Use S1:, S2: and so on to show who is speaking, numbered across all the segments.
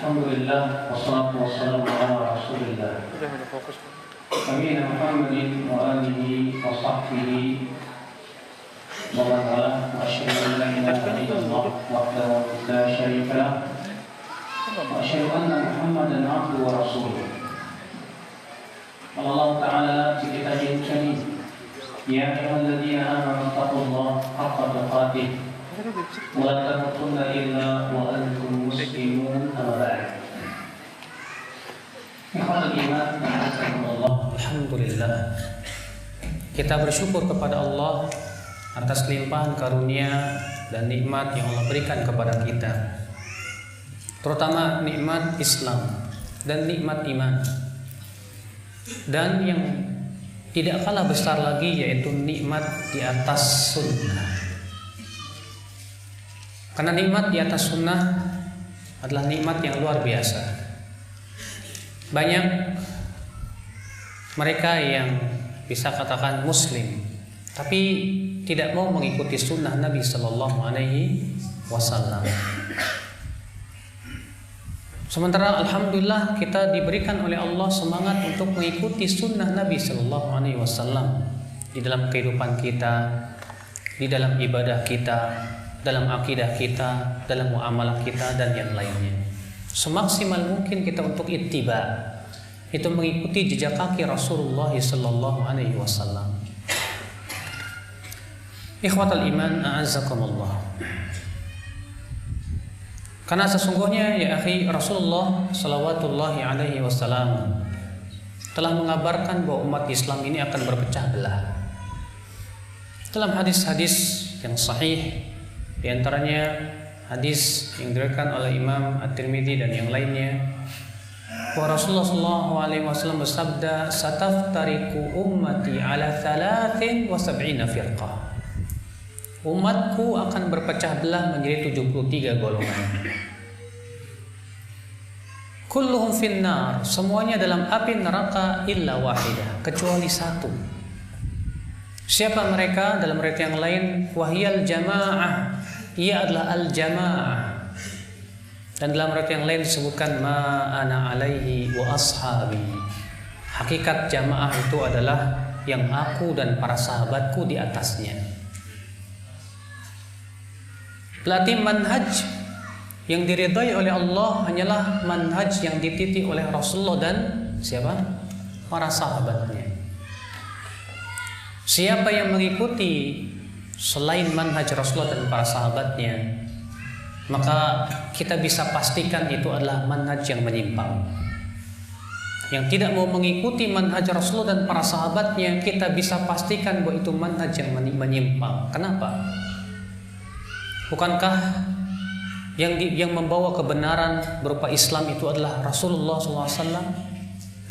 S1: Alhamdulillah wassalatu wassalamu ala Rasulillah. Nabiyina Muhammadin wa alihi wa sahbihi wa man walah. Wa asyhadu an la ilaha illallah wahdahu la syarika lah. Wa asyhadu anna Muhammadan abduhu wa rasuluh. Allah Ta'ala fi kitabihil karim, ya ayyuhalladzina amanu taqullaha haqqa tuqatih wa la tamutunna illa wa antum muslimun. Amma ba'd. Ikhwatul iman, alhamdulillah, kita bersyukur kepada Allah atas limpahan karunia dan nikmat yang Allah berikan kepada kita, terutama nikmat Islam dan nikmat iman, dan yang tidak kalah besar lagi yaitu nikmat di atas sunnah. Karena nikmat di atas sunnah adalah nikmat yang luar biasa. Banyak mereka yang bisa katakan muslim tapi tidak mau mengikuti sunnah Nabi Sallallahu Alaihi Wasallam. Sementara alhamdulillah kita diberikan oleh Allah semangat untuk mengikuti sunnah Nabi Sallallahu Alaihi Wasallam di dalam kehidupan kita, di dalam ibadah kita, dalam akidah kita, dalam muamalah kita dan yang lainnya. Semaksimal mungkin kita untuk ittiba, itu mengikuti jejak kaki Rasulullah Sallallahu Alaihi Wasallam. Ikhwatal iman, a'azzakumullah. Karena sesungguhnya ya akhi, Rasulullah Sallallahu Alaihi Wasallam telah mengabarkan bahwa umat Islam ini akan berpecah belah. Dalam hadis-hadis yang sahih, di antaranya hadis yang diriwayatkan oleh Imam At-Tirmidzi dan yang lainnya, bahwa Rasulullah sallallahu alaihi wasallam bersabda, "Sataftariqu ummati ala 73 firqah." Umatku akan berpecah belah menjadi 73 golongan. Kulluhum finnar, semuanya dalam api neraka illa wahidah, kecuali satu. Siapa mereka? Dalam riwayat yang lain, wahiyal jamaah, ia adalah al-jamaah. Dan dalam riwayat yang lain disebutkan ma ana alaihi wa ashabi. Hakikat jamaah itu adalah yang aku dan para sahabatku di atasnya. Berarti manhaj yang diridhai oleh Allah hanyalah manhaj yang dititi oleh Rasulullah dan siapa? Para sahabatnya. Siapa yang mengikuti selain manhaj Rasulullah dan para sahabatnya, maka kita bisa pastikan itu adalah manhaj yang menyimpang. Yang tidak mau mengikuti manhaj Rasulullah dan para sahabatnya, kita bisa pastikan bahwa itu manhaj yang menyimpang. Kenapa? Bukankah yang membawa kebenaran berupa Islam itu adalah Rasulullah SAW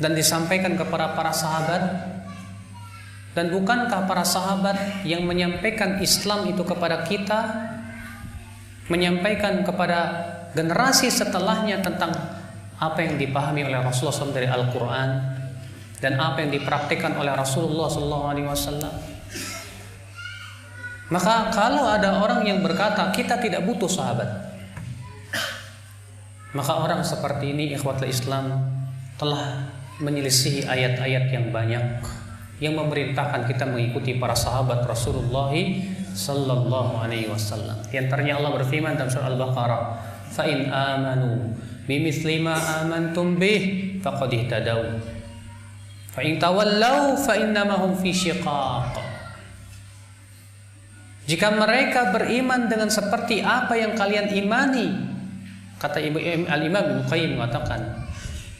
S1: dan disampaikan kepada para sahabat? Dan bukankah para sahabat yang menyampaikan Islam itu kepada kita, menyampaikan kepada generasi setelahnya tentang apa yang dipahami oleh Rasulullah SAW dari Al-Quran dan apa yang dipraktikkan oleh Rasulullah SAW? Maka kalau ada orang yang berkata kita tidak butuh sahabat, maka orang seperti ini, ikhwatul Islam, telah menyelisihi ayat-ayat yang banyak yang memerintahkan kita mengikuti para sahabat Rasulullah Sallallahu Alaihi Wasallam. Di antaranya Allah berfirman dalam surah Al-Baqarah, "Fa in amanu bimithli ma amantum bih faqad ihtadaw. Fa in tawallaw fa innama hum fi syiqaq." Jika mereka beriman dengan seperti apa yang kalian imani, kata Al-Imam Ibnu Qayyim mengatakan,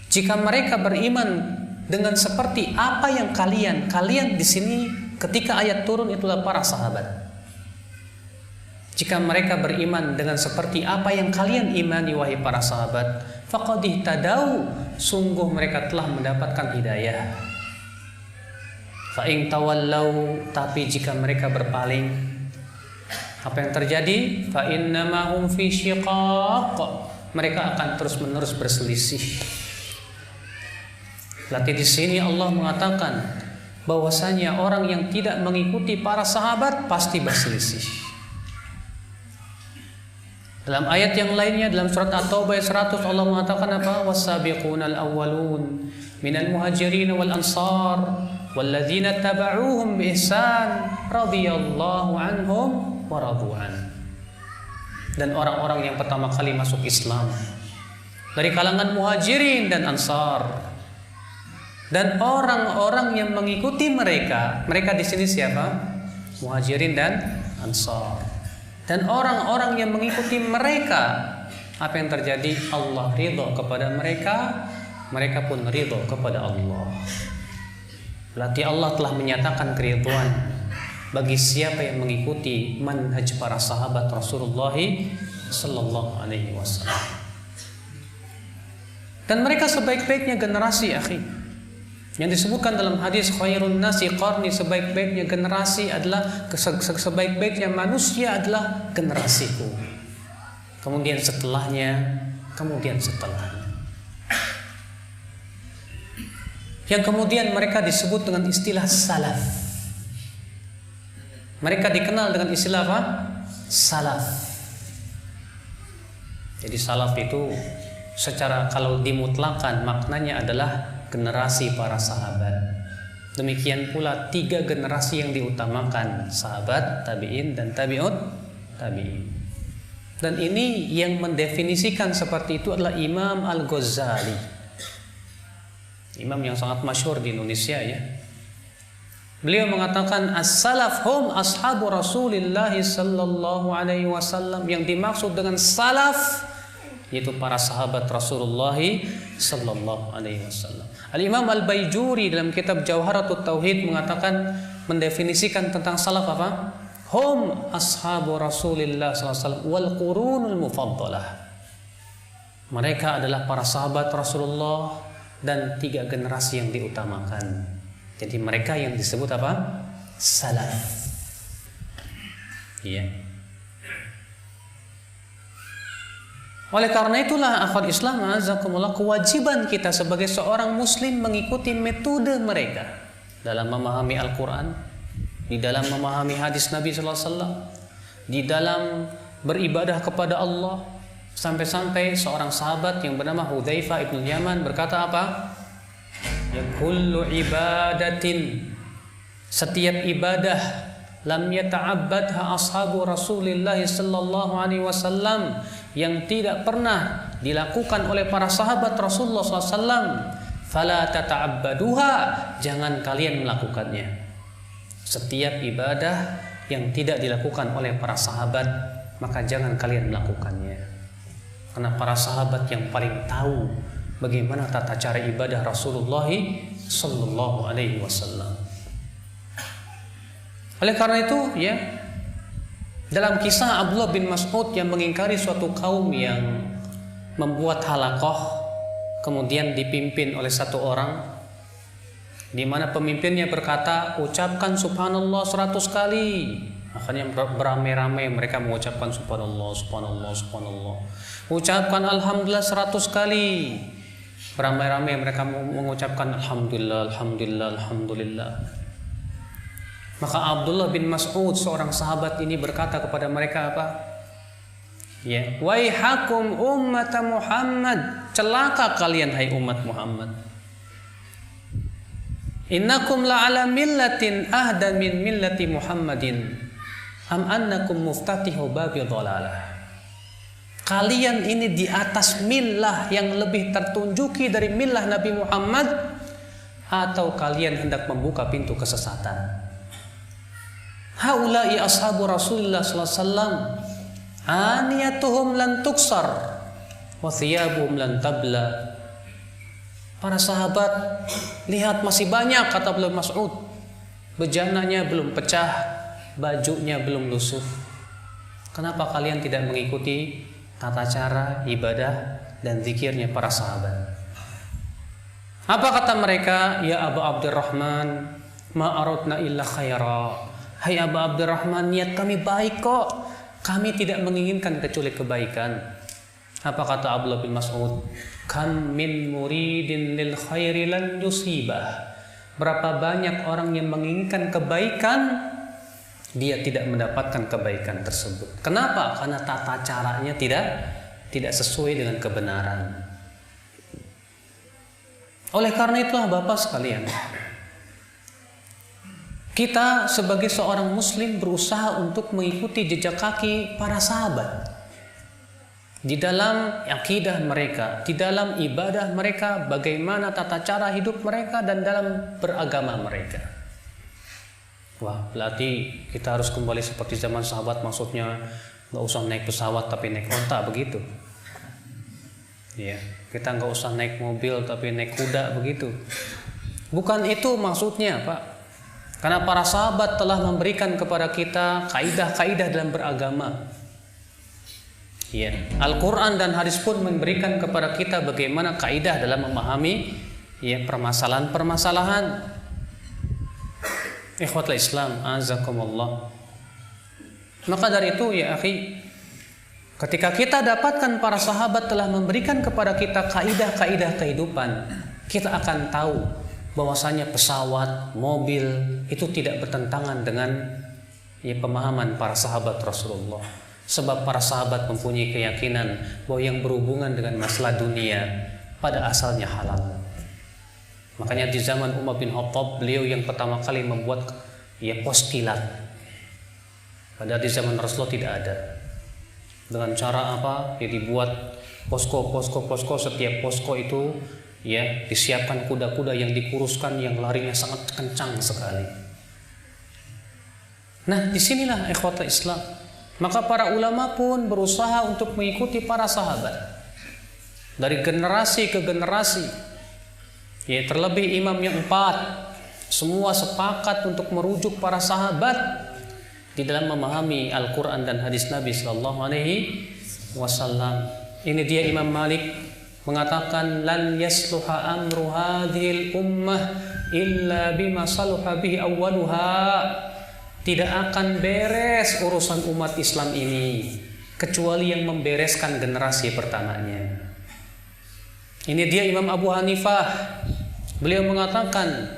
S1: jika mereka beriman dengan seperti apa yang kalian di sini ketika ayat turun itulah para sahabat. Jika mereka beriman dengan seperti apa yang kalian imani wahai para sahabat, faqad ihtadaw, sungguh mereka telah mendapatkan hidayah. Fa in tawallaw, tapi jika mereka berpaling, apa yang terjadi? Fa innama hum fi syiqaq, mereka akan terus-menerus berselisih. Berarti di sini Allah mengatakan bahwasanya orang yang tidak mengikuti para sahabat pasti berselisih. Dalam ayat yang lainnya dalam surat At-Taubah ayat 100 Allah mengatakan apa? Was-sabiqunal awwalun minal muhajirin wal ansar walladzina tabauhum bi ihsan radhiyallahu anhum wa radu'an. Dan orang-orang yang pertama kali masuk Islam dari kalangan muhajirin dan ansar dan orang-orang yang mengikuti mereka. Mereka di sini siapa? Muhajirin dan ansar. Dan orang-orang yang mengikuti mereka, apa yang terjadi? Allah ridho kepada mereka, mereka pun ridho kepada Allah. Berarti Allah telah menyatakan keridhaan bagi siapa yang mengikuti manhaj para sahabat Rasulullah sallallahu alaihi wasallam. Dan mereka sebaik-baiknya generasi, akhi. Yang disebutkan dalam hadis khairun nasi qarni, sebaik-baiknya generasi adalah sebaik-baiknya manusia adalah generasiku. Kemudian setelahnya, kemudian setelahnya. Yang kemudian mereka disebut dengan istilah salaf. Mereka dikenal dengan istilah apa? Salaf. Jadi salaf itu secara kalau dimutlakan maknanya adalah generasi para sahabat. Demikian pula 3 generasi yang diutamakan, sahabat, tabi'in dan tabi'ut tabi'in. Dan ini yang mendefinisikan seperti itu adalah Imam Al-Ghazali. Imam yang sangat masyhur di Indonesia ya. Beliau mengatakan as-salaf hum ashabu Rasulillah sallallahu alaihi wasallam. Yang dimaksud dengan salaf yaitu para sahabat Rasulullah sallallahu alaihi wasallam. Al-Imam Al-Baijuri dalam kitab Jawharatut Tauhid mengatakan, mendefinisikan tentang salaf apa? Hum ashabu Rasulillah sallallahu alaihi wasallam wal qurunul mufaddalah. Mereka adalah para sahabat Rasulullah dan 3 generasi yang diutamakan. Jadi mereka yang disebut apa? Salaf. Iya. Oleh karena itulah akhwat Islam azakumullah, kewajiban kita sebagai seorang muslim mengikuti metode mereka dalam memahami Al-Quran, di dalam memahami hadis Nabi sallallahu alaihi wasallam, di dalam beribadah kepada Allah. Sampai-sampai seorang sahabat yang bernama Hudzaifah ibn Yaman berkata apa? Ya kullu ibadatin, setiap ibadah lam yata'abbadha ashabu Rasulillah sallallahu alaihi wasallam, yang tidak pernah dilakukan oleh para sahabat Rasulullah SAW, fala tata'abbaduha, jangan kalian melakukannya. Setiap ibadah yang tidak dilakukan oleh para sahabat, maka jangan kalian melakukannya. Karena para sahabat yang paling tahu bagaimana tata cara ibadah Rasulullah sallallahu alaihi wasallam. Oleh karena itu ya, dalam kisah Abdullah bin Mas'ud yang mengingkari suatu kaum yang membuat halaqah, kemudian dipimpin oleh satu orang, di mana pemimpinnya berkata, ucapkan subhanallah 100 kali. Akhirnya beramai-ramai mereka mengucapkan subhanallah, subhanallah, subhanallah. Ucapkan alhamdulillah 100 kali. Beramai-ramai mereka mengucapkan alhamdulillah, alhamdulillah, alhamdulillah. Maka Abdullah bin Mas'ud, seorang sahabat ini, berkata kepada mereka apa? Ya, waihakum ummat Muhammad, celaka kalian hai umat Muhammad. Innakum la'ala millatin ahda min millati Muhammadin, am annakum muftatihu babi dhalalah. Kalian ini di atas millah yang lebih tertunjuki dari millah Nabi Muhammad, atau kalian hendak membuka pintu kesesatan. Haula'i ashabu Rasulullah sallallahu alaihi wasallam, aniyatuhum lan tuksar wa thiyabuhum lan tabla. Para sahabat, lihat masih banyak, kata Abdullah Mas'ud, bejananya belum pecah, bajunya belum lusuh. Kenapa kalian tidak mengikuti tata cara ibadah dan zikirnya para sahabat? Apa kata mereka? Ya Abu Abdurrahman, ma aradna illa khaira. Hai Abu Abdurrahman, niat kami baik kok. Kami tidak menginginkan kecuali kebaikan. Apa kata Abdullah bin Mas'ud? Kam min muridin lil khairi lan yusibah. Berapa banyak orang yang menginginkan kebaikan, dia tidak mendapatkan kebaikan tersebut. Kenapa? Karena tata caranya tidak sesuai dengan kebenaran. Oleh karena itulah Bapak sekalian, kita sebagai seorang muslim berusaha untuk mengikuti jejak kaki para sahabat di dalam akidah mereka, di dalam ibadah mereka, bagaimana tata cara hidup mereka, dan dalam beragama mereka. Wah, berarti kita harus kembali seperti zaman sahabat, maksudnya nggak usah naik pesawat tapi naik onta begitu. Ya, kita nggak usah naik mobil tapi naik kuda begitu. Bukan itu maksudnya, Pak. Karena para sahabat telah memberikan kepada kita kaidah-kaidah dalam beragama. Ya, Al-Quran dan hadis pun memberikan kepada kita bagaimana kaidah dalam memahami permasalahan-permasalahan. Ikhwatul Islam, azakumullah. Maka dari itu ya akhi, ketika kita dapatkan para sahabat telah memberikan kepada kita kaidah-kaidah kehidupan, kita akan tahu bahwasanya pesawat, mobil itu tidak bertentangan dengan pemahaman para sahabat Rasulullah. Sebab para sahabat mempunyai keyakinan bahwa yang berhubungan dengan masalah dunia pada asalnya halal. Makanya di zaman Umar bin Khattab, beliau yang pertama kali membuat pos kilat. Padahal di zaman Rasulullah tidak ada. Dengan cara apa? Dibuat posko, setiap posko itu disiapkan kuda-kuda yang dikuruskan, yang larinya sangat kencang sekali. Nah, disinilah ikhwatul Islam. Maka para ulama pun berusaha untuk mengikuti para sahabat dari generasi ke generasi. Terlebih imam yang 4, semua sepakat untuk merujuk para sahabat di dalam memahami Al-Quran dan hadis Nabi Sallallahu Alaihi Wasallam. Ini dia Imam Malik mengatakan, lan yasluha amru hadhil ummah illa bima saluha bihi awwaluha. Tidak akan beres urusan umat Islam ini kecuali yang membereskan generasi pertamanya. Ini dia Imam Abu Hanifah. Beliau mengatakan,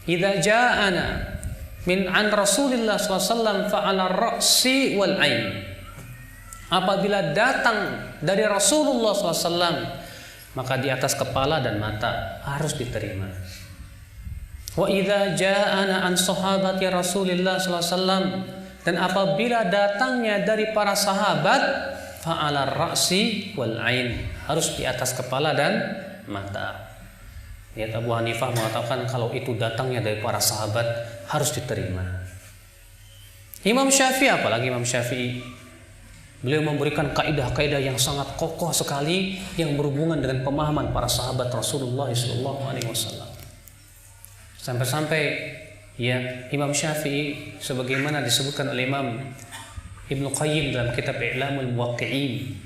S1: idza ja'ana min an Rasulillah SAW fa'ala ra'si wal ain. Apabila datang dari Rasulullah SAW, maka di atas kepala dan mata harus diterima. Wa idza ja'ana an sahabati Rasulillah SAW, dan apabila datangnya dari para sahabat, fa'ala ra'si wal ain, harus di atas kepala dan mata. Lihat, Abu Hanifah mengatakan kalau itu datangnya dari para sahabat harus diterima. Imam Syafi'i, apalagi Imam Syafi'i, beliau memberikan kaidah-kaidah yang sangat kokoh sekali yang berhubungan dengan pemahaman para sahabat Rasulullah SAW. Sampai-sampai Imam Syafi'i sebagaimana disebutkan oleh Imam Ibnu Qayyim dalam kitab I'lamul Muwaqqi'in,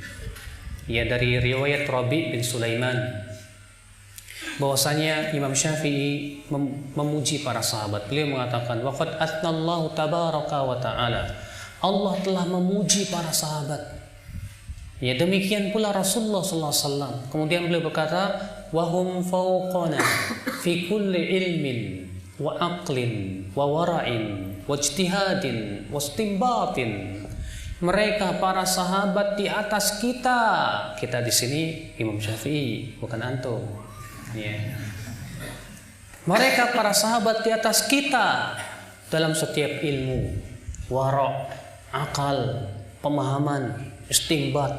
S1: dari riwayat Rabi' bin Sulaiman, bahwasanya Imam Syafi'i memuji para sahabat. Beliau mengatakan, waqad athnallahu tabaraka wa ta'ala, Allah telah memuji para sahabat. Demikian pula Rasulullah SAW. Kemudian beliau berkata, wahum fawqana fi kulli ilmin wa aqlin wa wara'in wa ijtihadin wa istinbatin. Mereka para sahabat di atas kita. Kita di sini Imam Syafi'i, bukan antum. Mereka para sahabat di atas kita dalam setiap ilmu, wara', akal, pemahaman, istinbat.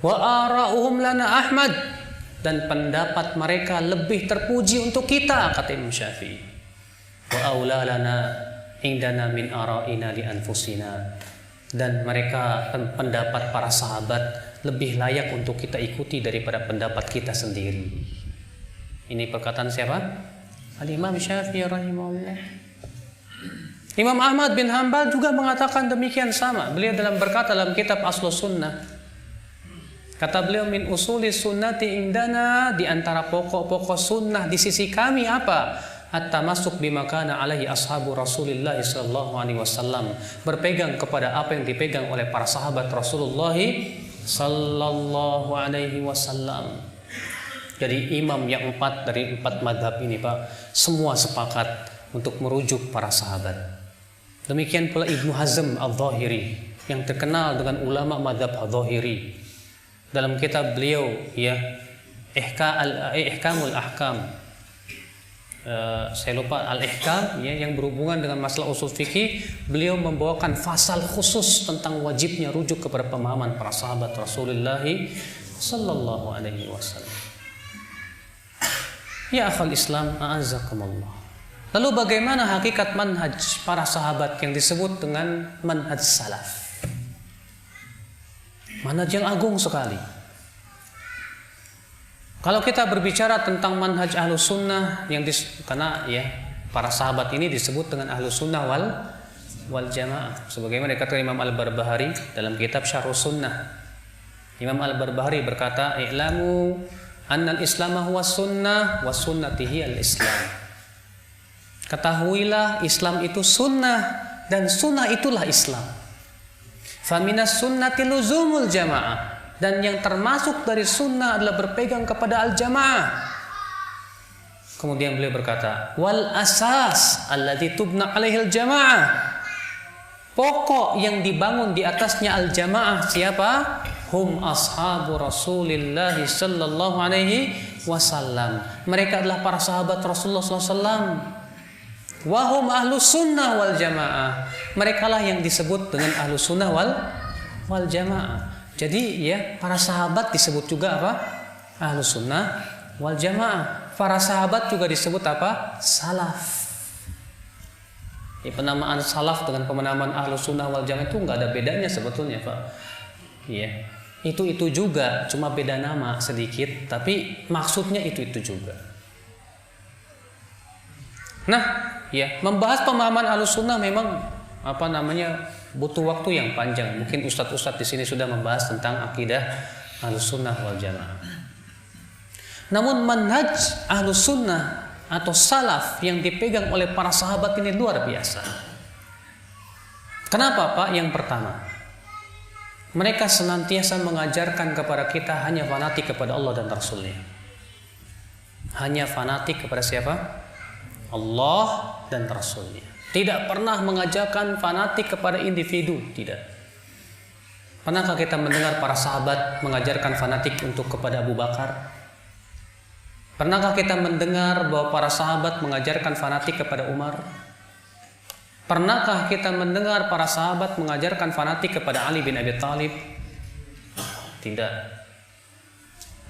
S1: Wa ara'uhum lana Ahmad, dan pendapat mereka lebih terpuji untuk kita, kata Imam Syafi'i. Wa aula lana indana min ara'ina li anfusina, dan mereka pendapat para sahabat lebih layak untuk kita ikuti daripada pendapat kita sendiri. Ini perkataan siapa? Al-Imam Syafi'i rahimahullah. Imam Ahmad bin Hanbal juga mengatakan demikian sama. Beliau berkata dalam kitab Aslus Sunnah, kata beliau, min usuli sunnati indana, di antara pokok-pokok sunnah di sisi kami apa? At-tamassuk bima kana alaihi ashabu Rasulillah sallallahu alaihi wasallam, berpegang kepada apa yang dipegang oleh para sahabat Rasulullah sallallahu alaihi wasallam. Jadi imam yang 4 dari 4 madhab ini, Pak, semua sepakat untuk merujuk para sahabat. Demikian pula Ibnu Hazm Al-Zahiri yang terkenal dengan ulama mazhab Al-Zahiri. Dalam kitab beliau ya Ihkamul Ahkam, saya lupa Al-Ihkam ya, yang berhubungan dengan masalah usul fikih, beliau membawakan fasal khusus tentang wajibnya rujuk kepada pemahaman para sahabat Rasulullah sallallahu alaihi wasallam. Ya akhal Islam, a'azzakumullah. Lalu bagaimana hakikat manhaj para sahabat yang disebut dengan manhaj salaf? Manhaj yang agung sekali. Kalau kita berbicara tentang manhaj ahlus sunnah karena ya para sahabat ini disebut dengan ahlus sunnah wal jamaah, sebagaimana dikatakan Imam Al-Barbahari dalam kitab Syarhus Sunnah. Imam Al-Barbahari berkata, "I'lamu anna al-Islam huwa sunnah wa sunnatihi al-Islam." Ketahuilah Islam itu sunnah dan sunnah itulah Islam. Faminas sunnati luzumul jamaah, dan yang termasuk dari sunnah adalah berpegang kepada al-jamaah. Kemudian beliau berkata, wal asas alladzi tubna alaihil jamaah, pokok yang dibangun di atasnya al-jamaah siapa? Hum ashabu Rasulillah sallallahu alaihi wasallam. Mereka adalah para sahabat Rasulullah sallallahu alaihi wasallam. Wahum ahlus sunnah wal jamaah. Mereka lah yang disebut dengan ahlus sunnah wal jamaah. Jadi ya para sahabat disebut juga apa? Ahlus sunnah wal jamaah. Para sahabat juga disebut apa? Salaf. Ya, penamaan salaf dengan penamaan ahlus sunnah wal jamaah itu nggak ada bedanya sebetulnya, Pak. Ya, itu juga, cuma beda nama sedikit, tapi maksudnya itu juga. Nah, ya membahas pemahaman ahlus sunnah memang butuh waktu yang panjang. Mungkin ustadz-ustadz di sini sudah membahas tentang akidah ahlus sunnah wal jamaah. Namun manhaj ahlus sunnah atau salaf yang dipegang oleh para sahabat ini luar biasa. Kenapa, Pak? Yang pertama, mereka senantiasa mengajarkan kepada kita hanya fanatik kepada Allah dan Rasulnya. Hanya fanatik kepada siapa? Allah dan Rasulnya. Tidak pernah mengajarkan fanatik kepada individu, tidak. Pernahkah kita mendengar para sahabat mengajarkan fanatik untuk kepada Abu Bakar? Pernahkah kita mendengar bahwa para sahabat mengajarkan fanatik kepada Umar? Pernahkah kita mendengar para sahabat mengajarkan fanatik kepada Ali bin Abi Thalib? Tidak.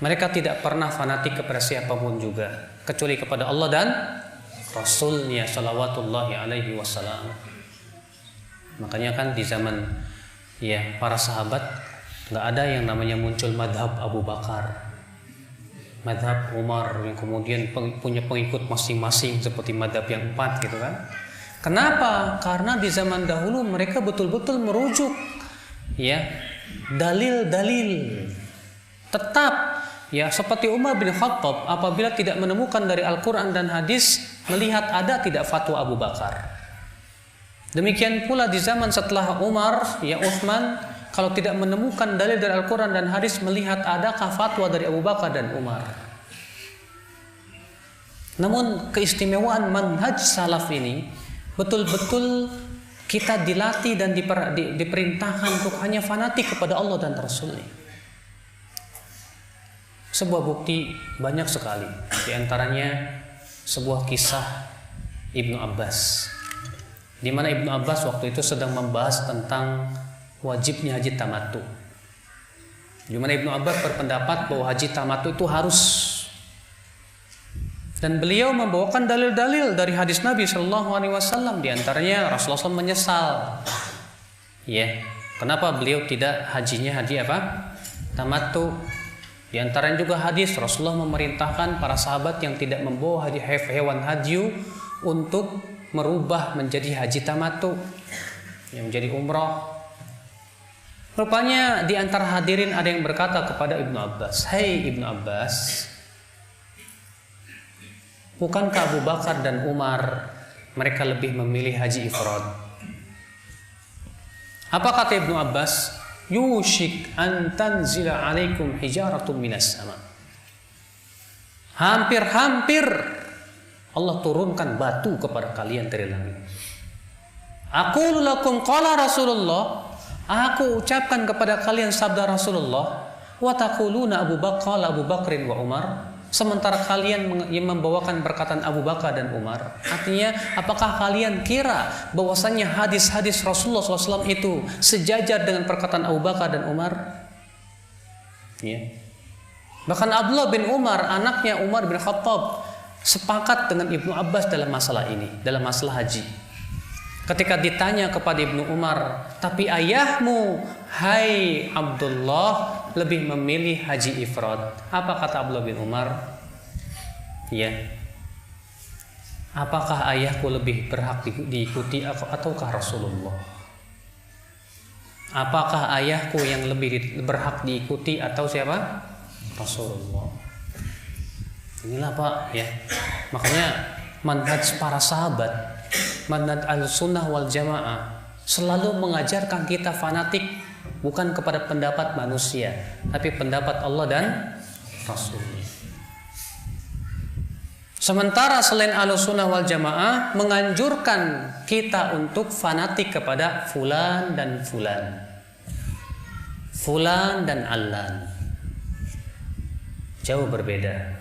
S1: Mereka tidak pernah fanatik kepada siapapun juga, kecuali kepada Allah dan Rasulnya salawatullahi alaihi wasallam. Makanya kan di zaman ya para sahabat nggak ada yang namanya muncul madhab Abu Bakar, madhab Umar yang kemudian punya pengikut masing-masing seperti madhab yang 4 gitu kan. Kenapa? Karena di zaman dahulu mereka betul-betul merujuk ya dalil-dalil. Tetap ya seperti Umar bin Khattab apabila tidak menemukan dari Al-Quran dan hadis, melihat ada tidak fatwa Abu Bakar. Demikian pula di zaman setelah Umar, ya Utsman, kalau tidak menemukan dalil dari Al-Quran dan hadis, melihat adakah fatwa dari Abu Bakar dan Umar. Namun keistimewaan manhaj salaf ini betul-betul kita dilatih dan diperintahkan untuk hanya fanatik kepada Allah dan Rasulnya. Sebuah bukti banyak sekali, di antaranya sebuah kisah Ibnu Abbas, di mana Ibnu Abbas waktu itu sedang membahas tentang wajibnya haji tamattu. Di mana Ibnu Abbas berpendapat bahwa haji tamattu itu harus, dan beliau membawakan dalil-dalil dari hadis Nabi Shallallahu Alaihi Wasallam. Di antaranya Rasulullah SAW menyesal, ya, kenapa beliau tidak hajinya haji apa? Tamattu. Di antaranya juga hadis Rasulullah memerintahkan para sahabat yang tidak membawa hewan hadyu untuk merubah menjadi haji tamattu, yang menjadi umrah. Rupanya di antara hadirin ada yang berkata kepada Ibnu Abbas, "Hai Ibnu Abbas, bukankah Abu Bakar dan Umar mereka lebih memilih haji ifrad?" Apa kata Ibnu Abbas? Yushik an tanzila alaikum hijaratun minas sama. Hampir-hampir Allah turunkan batu kepada kalian dari langit. Aqulu lakum qala Rasulullah, aku ucapkan kepada kalian sabda Rasulullah, wa taquluna Abu Bakrin wa Umar, sementara kalian yang membawakan perkataan Abu Bakar dan Umar. Artinya, apakah kalian kira bahwasannya hadis-hadis Rasulullah SAW itu sejajar dengan perkataan Abu Bakar dan Umar? Ya. Bahkan Abdullah bin Umar, anaknya Umar bin Khattab, sepakat dengan Ibnu Abbas dalam masalah ini, dalam masalah haji. Ketika ditanya kepada Ibnu Umar, tapi ayahmu, hai Abdullah, lebih memilih haji ifrad. Apa kata Abdullah bin Umar? Ya, apakah ayahku lebih berhak diikuti ataukah Rasulullah? Apakah ayahku yang lebih berhak diikuti atau siapa? Rasulullah. Inilah Pak, ya. Makanya manhaj para sahabat, manhaj al-sunnah wal jamaah selalu mengajarkan kita fanatik bukan kepada pendapat manusia, tapi pendapat Allah dan Rasulnya. Sementara selain al-sunnah wal jamaah menganjurkan kita untuk fanatik kepada fulan dan fulan, fulan dan allan. Jauh berbeda.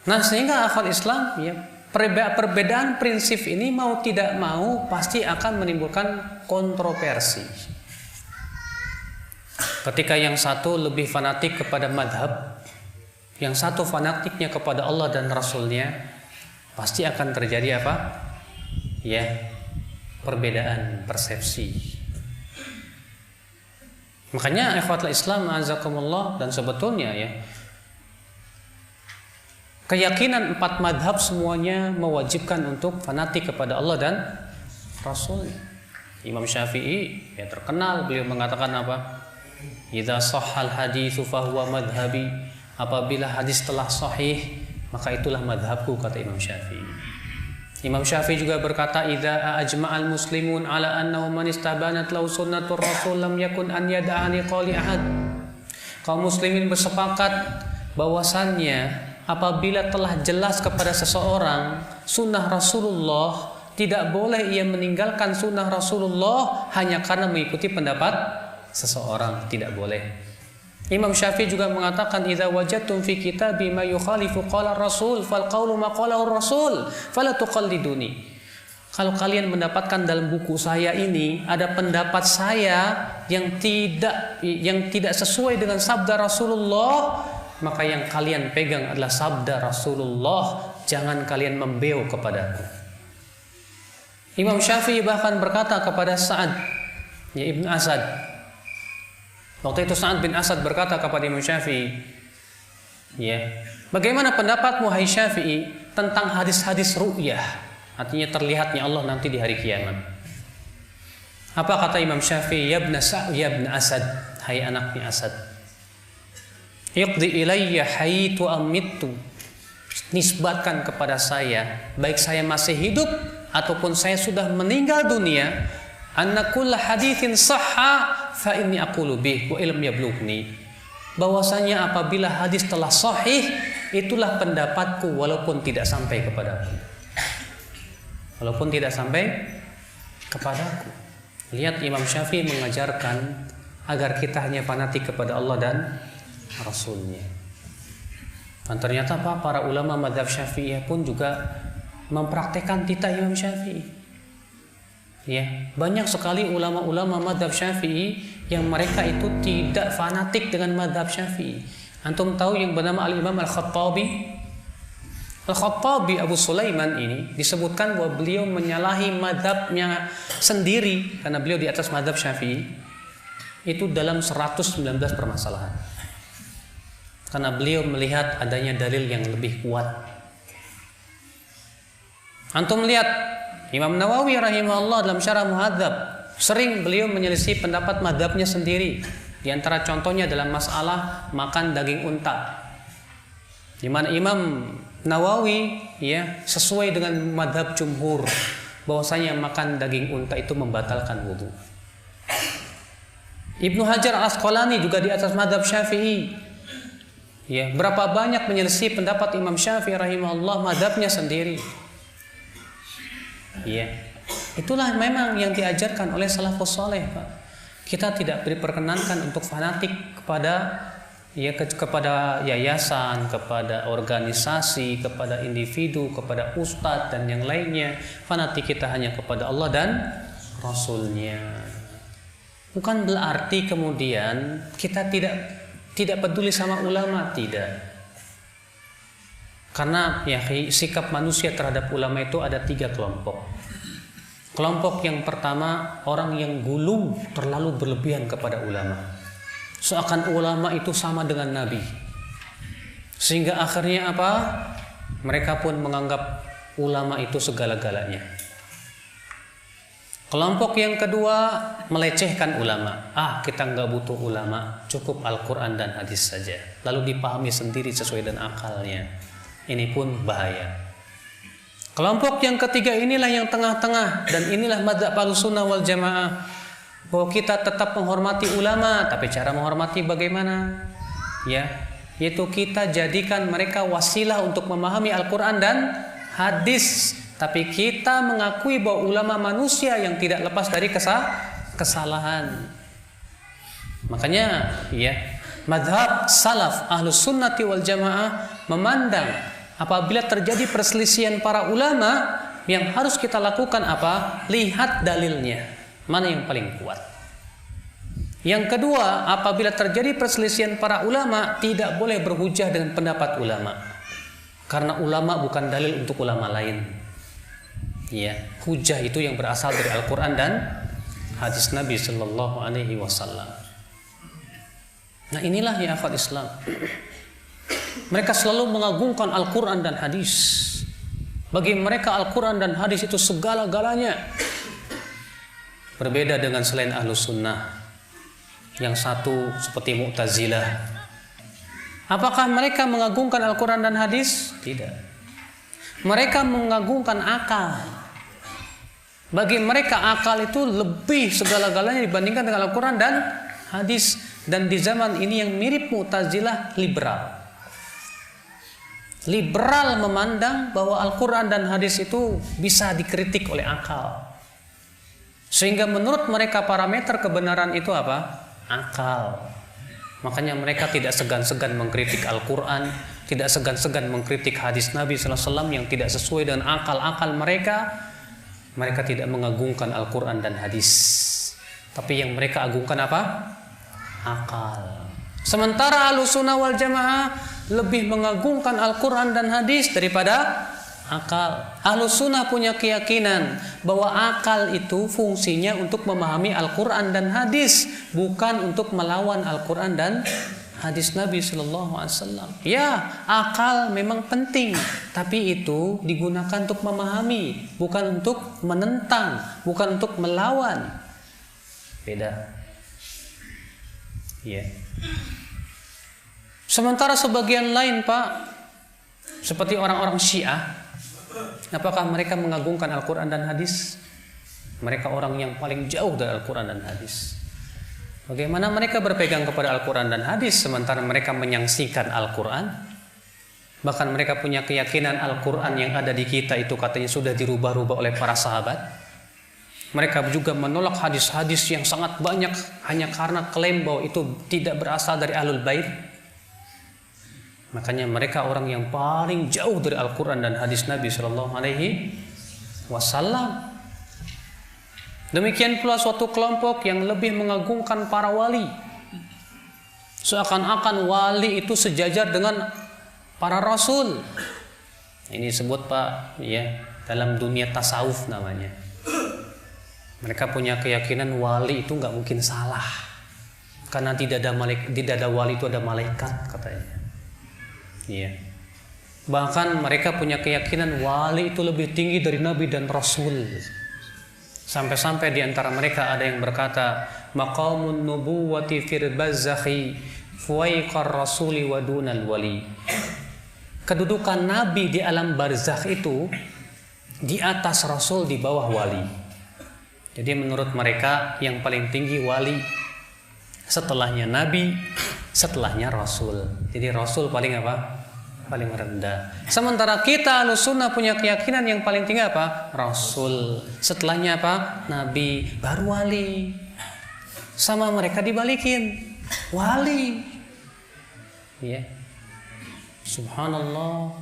S1: Nah, sehingga akhwat Islam, ya, perbedaan prinsip ini mau tidak mau pasti akan menimbulkan kontroversi. Ketika yang satu lebih fanatik kepada madhab, yang satu fanatiknya kepada Allah dan Rasulnya, pasti akan terjadi apa? Ya, perbedaan persepsi. Makanya ikhwatul Islam azakumullah, dan sebetulnya ya, keyakinan 4 madhab semuanya mewajibkan untuk fanatik kepada Allah dan Rasul. Imam Syafi'i ya terkenal, beliau mengatakan apa? Idza shahhal haditsu fahuwa madhhabi. Apabila hadis telah sahih, maka itulah madhabku, kata Imam Syafi'i. Imam Syafi'i juga berkata, idza ajma'al muslimun ala annahu man istabanat lahu sunnatur rasul lam yakun an yad'ani qali ahad. Kaum muslimin bersepakat bahwasannya apabila telah jelas kepada seseorang sunnah Rasulullah, tidak boleh ia meninggalkan sunnah Rasulullah hanya karena mengikuti pendapat seseorang, tidak boleh. Imam Syafi'i juga mengatakan, idza wajadtum fi kitabi ma yukhalifu qala Rasul fal qawlu ma qalahu Rasul fala tuqalliduni. Kalau kalian mendapatkan dalam buku saya ini ada pendapat saya yang tidak sesuai dengan sabda Rasulullah, maka yang kalian pegang adalah sabda Rasulullah, jangan kalian membeu kepadaku. Imam Syafi'i bahkan berkata kepada Sa'ad ya Ibn Asad. Waktu itu Sa'ad bin Asad berkata kepada Imam Syafi'i, ya, bagaimana pendapatmu hai Syafi'i tentang hadis-hadis ru'yah, artinya terlihatnya Allah nanti di hari kiamat? Apa kata Imam Syafi'i? Ya ibn Asad, hai anaknya Asad, iqdi ilayya haytu amittu, nisbatkan kepada saya, baik saya masih hidup ataupun saya sudah meninggal dunia, anna kulla haditsin sahha fa inni aqulu bih wa ilm yablughni, bahwasanya apabila hadis telah sahih, itulah pendapatku walaupun tidak sampai kepadaku. Walaupun tidak sampai kepadaku. Lihat, Imam Syafi'i mengajarkan agar kita hanya fanatik kepada Allah dan Rasulnya. Dan ternyata para ulama mazhab Syafi'iyah pun juga mempraktekkan titah Imam Syafi'i. Ya, banyak sekali ulama-ulama mazhab Syafi'i yang mereka itu tidak fanatik dengan mazhab Syafi'i. Antum tahu yang bernama Al-Imam Al-Khattabi? Al-Khattabi Abu Sulaiman ini disebutkan bahwa beliau menyalahi mazhabnya sendiri karena beliau di atas mazhab Syafi'i itu dalam 119 permasalahan. Karena beliau melihat adanya dalil yang lebih kuat. Antum lihat Imam Nawawi rahimahullah dalam Syarah Muhadzab, sering beliau menyelisih pendapat mazhabnya sendiri. Di antara contohnya dalam masalah makan daging unta, di mana Imam Nawawi ya sesuai dengan mazhab jumhur bahwasanya makan daging unta itu membatalkan wudu. Ibnu Hajar Al-Asqalani juga di atas mazhab Syafi'i. Ya, berapa banyak menyelisih pendapat Imam Syafi'i rahimahullah, mazhabnya sendiri. Ya, itulah memang yang diajarkan oleh salafus saleh, Pak. Kita tidak diperkenankan untuk fanatik kepada yayasan, kepada organisasi, kepada individu, kepada ustadz dan yang lainnya. Fanatik kita hanya kepada Allah dan Rasulnya. Bukan berarti kemudian kita tidak peduli sama ulama, tidak. Karena sikap manusia terhadap ulama itu ada 3 kelompok. Kelompok yang pertama, orang yang gulu terlalu berlebihan kepada ulama. Seakan ulama itu sama dengan nabi. Sehingga akhirnya apa? Mereka pun menganggap ulama itu segala-galanya. Kelompok yang kedua melecehkan ulama. Kita nggak butuh ulama, cukup Al-Quran dan hadis saja. Lalu dipahami sendiri sesuai dengan akalnya. Ini pun bahaya. Kelompok yang ketiga inilah yang tengah-tengah, dan inilah madzhab Ahlussunnah wal Jamaah, bahwa kita tetap menghormati ulama, tapi cara menghormati bagaimana? Yaitu kita jadikan mereka wasilah untuk memahami Al-Quran dan hadis. Tapi kita mengakui bahwa ulama manusia yang tidak lepas dari kesalahan. Makanya mazhab salaf Ahlus Sunnati wal Jamaah memandang apabila terjadi perselisihan para ulama, yang harus kita lakukan apa? Lihat dalilnya, mana yang paling kuat. Yang kedua, apabila terjadi perselisihan para ulama, tidak boleh berhujah dengan pendapat ulama, karena ulama bukan dalil untuk ulama lain. Hujah itu yang berasal dari Al-Quran dan hadis Nabi Sallallahu Alaihi Wasallam. Nah, inilah ya akhwat Islam. Mereka selalu mengagungkan Al-Quran dan hadis. Bagi mereka Al-Quran dan hadis itu segala-galanya. Berbeda dengan selain Ahlus Sunnah. Yang satu seperti Mu'tazilah. Apakah mereka mengagungkan Al-Quran dan hadis? Tidak. Mereka mengagungkan akal. Bagi mereka akal itu lebih segala-galanya dibandingkan dengan Al-Quran dan hadis. Dan di zaman ini yang mirip Mu'tazilah, liberal. Liberal memandang bahwa Al-Quran dan hadis itu bisa dikritik oleh akal. Sehingga menurut mereka parameter kebenaran itu apa? Akal. Makanya mereka tidak segan-segan mengkritik Al-Quran, tidak segan-segan mengkritik hadis Nabi SAW yang tidak sesuai dengan akal-akal mereka. Mereka tidak mengagungkan Al-Quran dan hadis, tapi yang mereka agungkan apa? Akal. Sementara Ahlussunnah wal Jamaah lebih mengagungkan Al-Quran dan hadis daripada akal. Ahlussunnah punya keyakinan bahwa akal itu fungsinya untuk memahami Al-Quran dan hadis, bukan untuk melawan Al-Quran dan hadis Nabi Sallallahu Alaihi Wasallam. Akal memang penting, tapi itu digunakan untuk memahami, bukan untuk menentang, bukan untuk melawan. Beda. Sementara sebagian lain, Pak, seperti orang-orang Syiah, apakah mereka mengagungkan Al-Quran dan hadis? Mereka orang yang paling jauh dari Al-Quran dan hadis. Bagaimana mereka berpegang kepada Al-Quran dan hadis sementara mereka menyaksikan Al-Quran? Bahkan mereka punya keyakinan Al-Quran yang ada di kita itu katanya sudah dirubah-rubah oleh para sahabat. Mereka juga menolak hadis-hadis yang sangat banyak hanya karena klaim bahwa itu tidak berasal dari Ahlul Bait. Makanya mereka orang yang paling jauh dari Al-Quran dan hadis Nabi Sallallahu Alaihi Wasallam. Demikian pula suatu kelompok yang lebih mengagungkan para wali. Seakan-akan wali itu sejajar dengan para rasul. Ini disebut, Pak, dalam dunia tasawuf namanya. Mereka punya keyakinan wali itu nggak mungkin salah. Karena tidak ada wali itu ada malaikat katanya. Bahkan mereka punya keyakinan wali itu lebih tinggi dari nabi dan rasul. Sampai-sampai di antara mereka ada yang berkata, maqamun nubuwati fil barzakhi fuwaiqar rasuli wa dunal wali. Kedudukan nabi di alam barzakh itu di atas rasul, di bawah wali. Jadi menurut mereka yang paling tinggi wali, setelahnya nabi, setelahnya Rasul. Jadi Rasul paling apa? Paling rendah. Sementara kita Ahlussunnah punya keyakinan yang paling tinggi apa? Rasul. Setelahnya apa? Nabi, baru wali. Sama mereka dibalikin, wali. Ya. Subhanallah.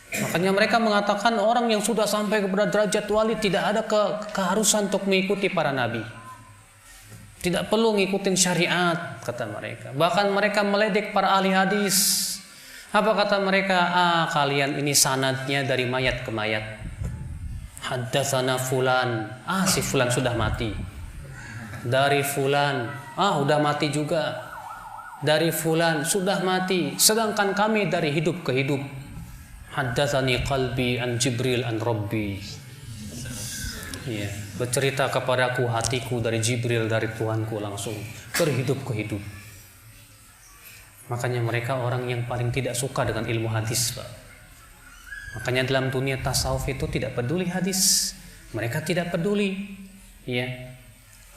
S1: Makanya mereka mengatakan orang yang sudah sampai kepada derajat wali tidak ada keharusan untuk mengikuti para nabi. Tidak perlu ngikutin syariat, kata mereka. Bahkan mereka meledek para ahli hadis. Apa kata mereka? Kalian ini sanadnya dari mayat ke mayat. Haddatsana fulan. Si fulan sudah mati. Dari fulan. Udah mati juga. Dari fulan sudah mati. Sedangkan kami dari hidup ke hidup. Haddatsani qalbi an Jibril an Rabbi. Ya, bercerita kepadaku hatiku dari Jibril, dari Tuhanku langsung. Berhidup ke hidup. Makanya mereka orang yang paling tidak suka dengan ilmu hadis, Pak. Makanya dalam dunia tasawuf itu tidak peduli hadis. Mereka tidak peduli. Ya.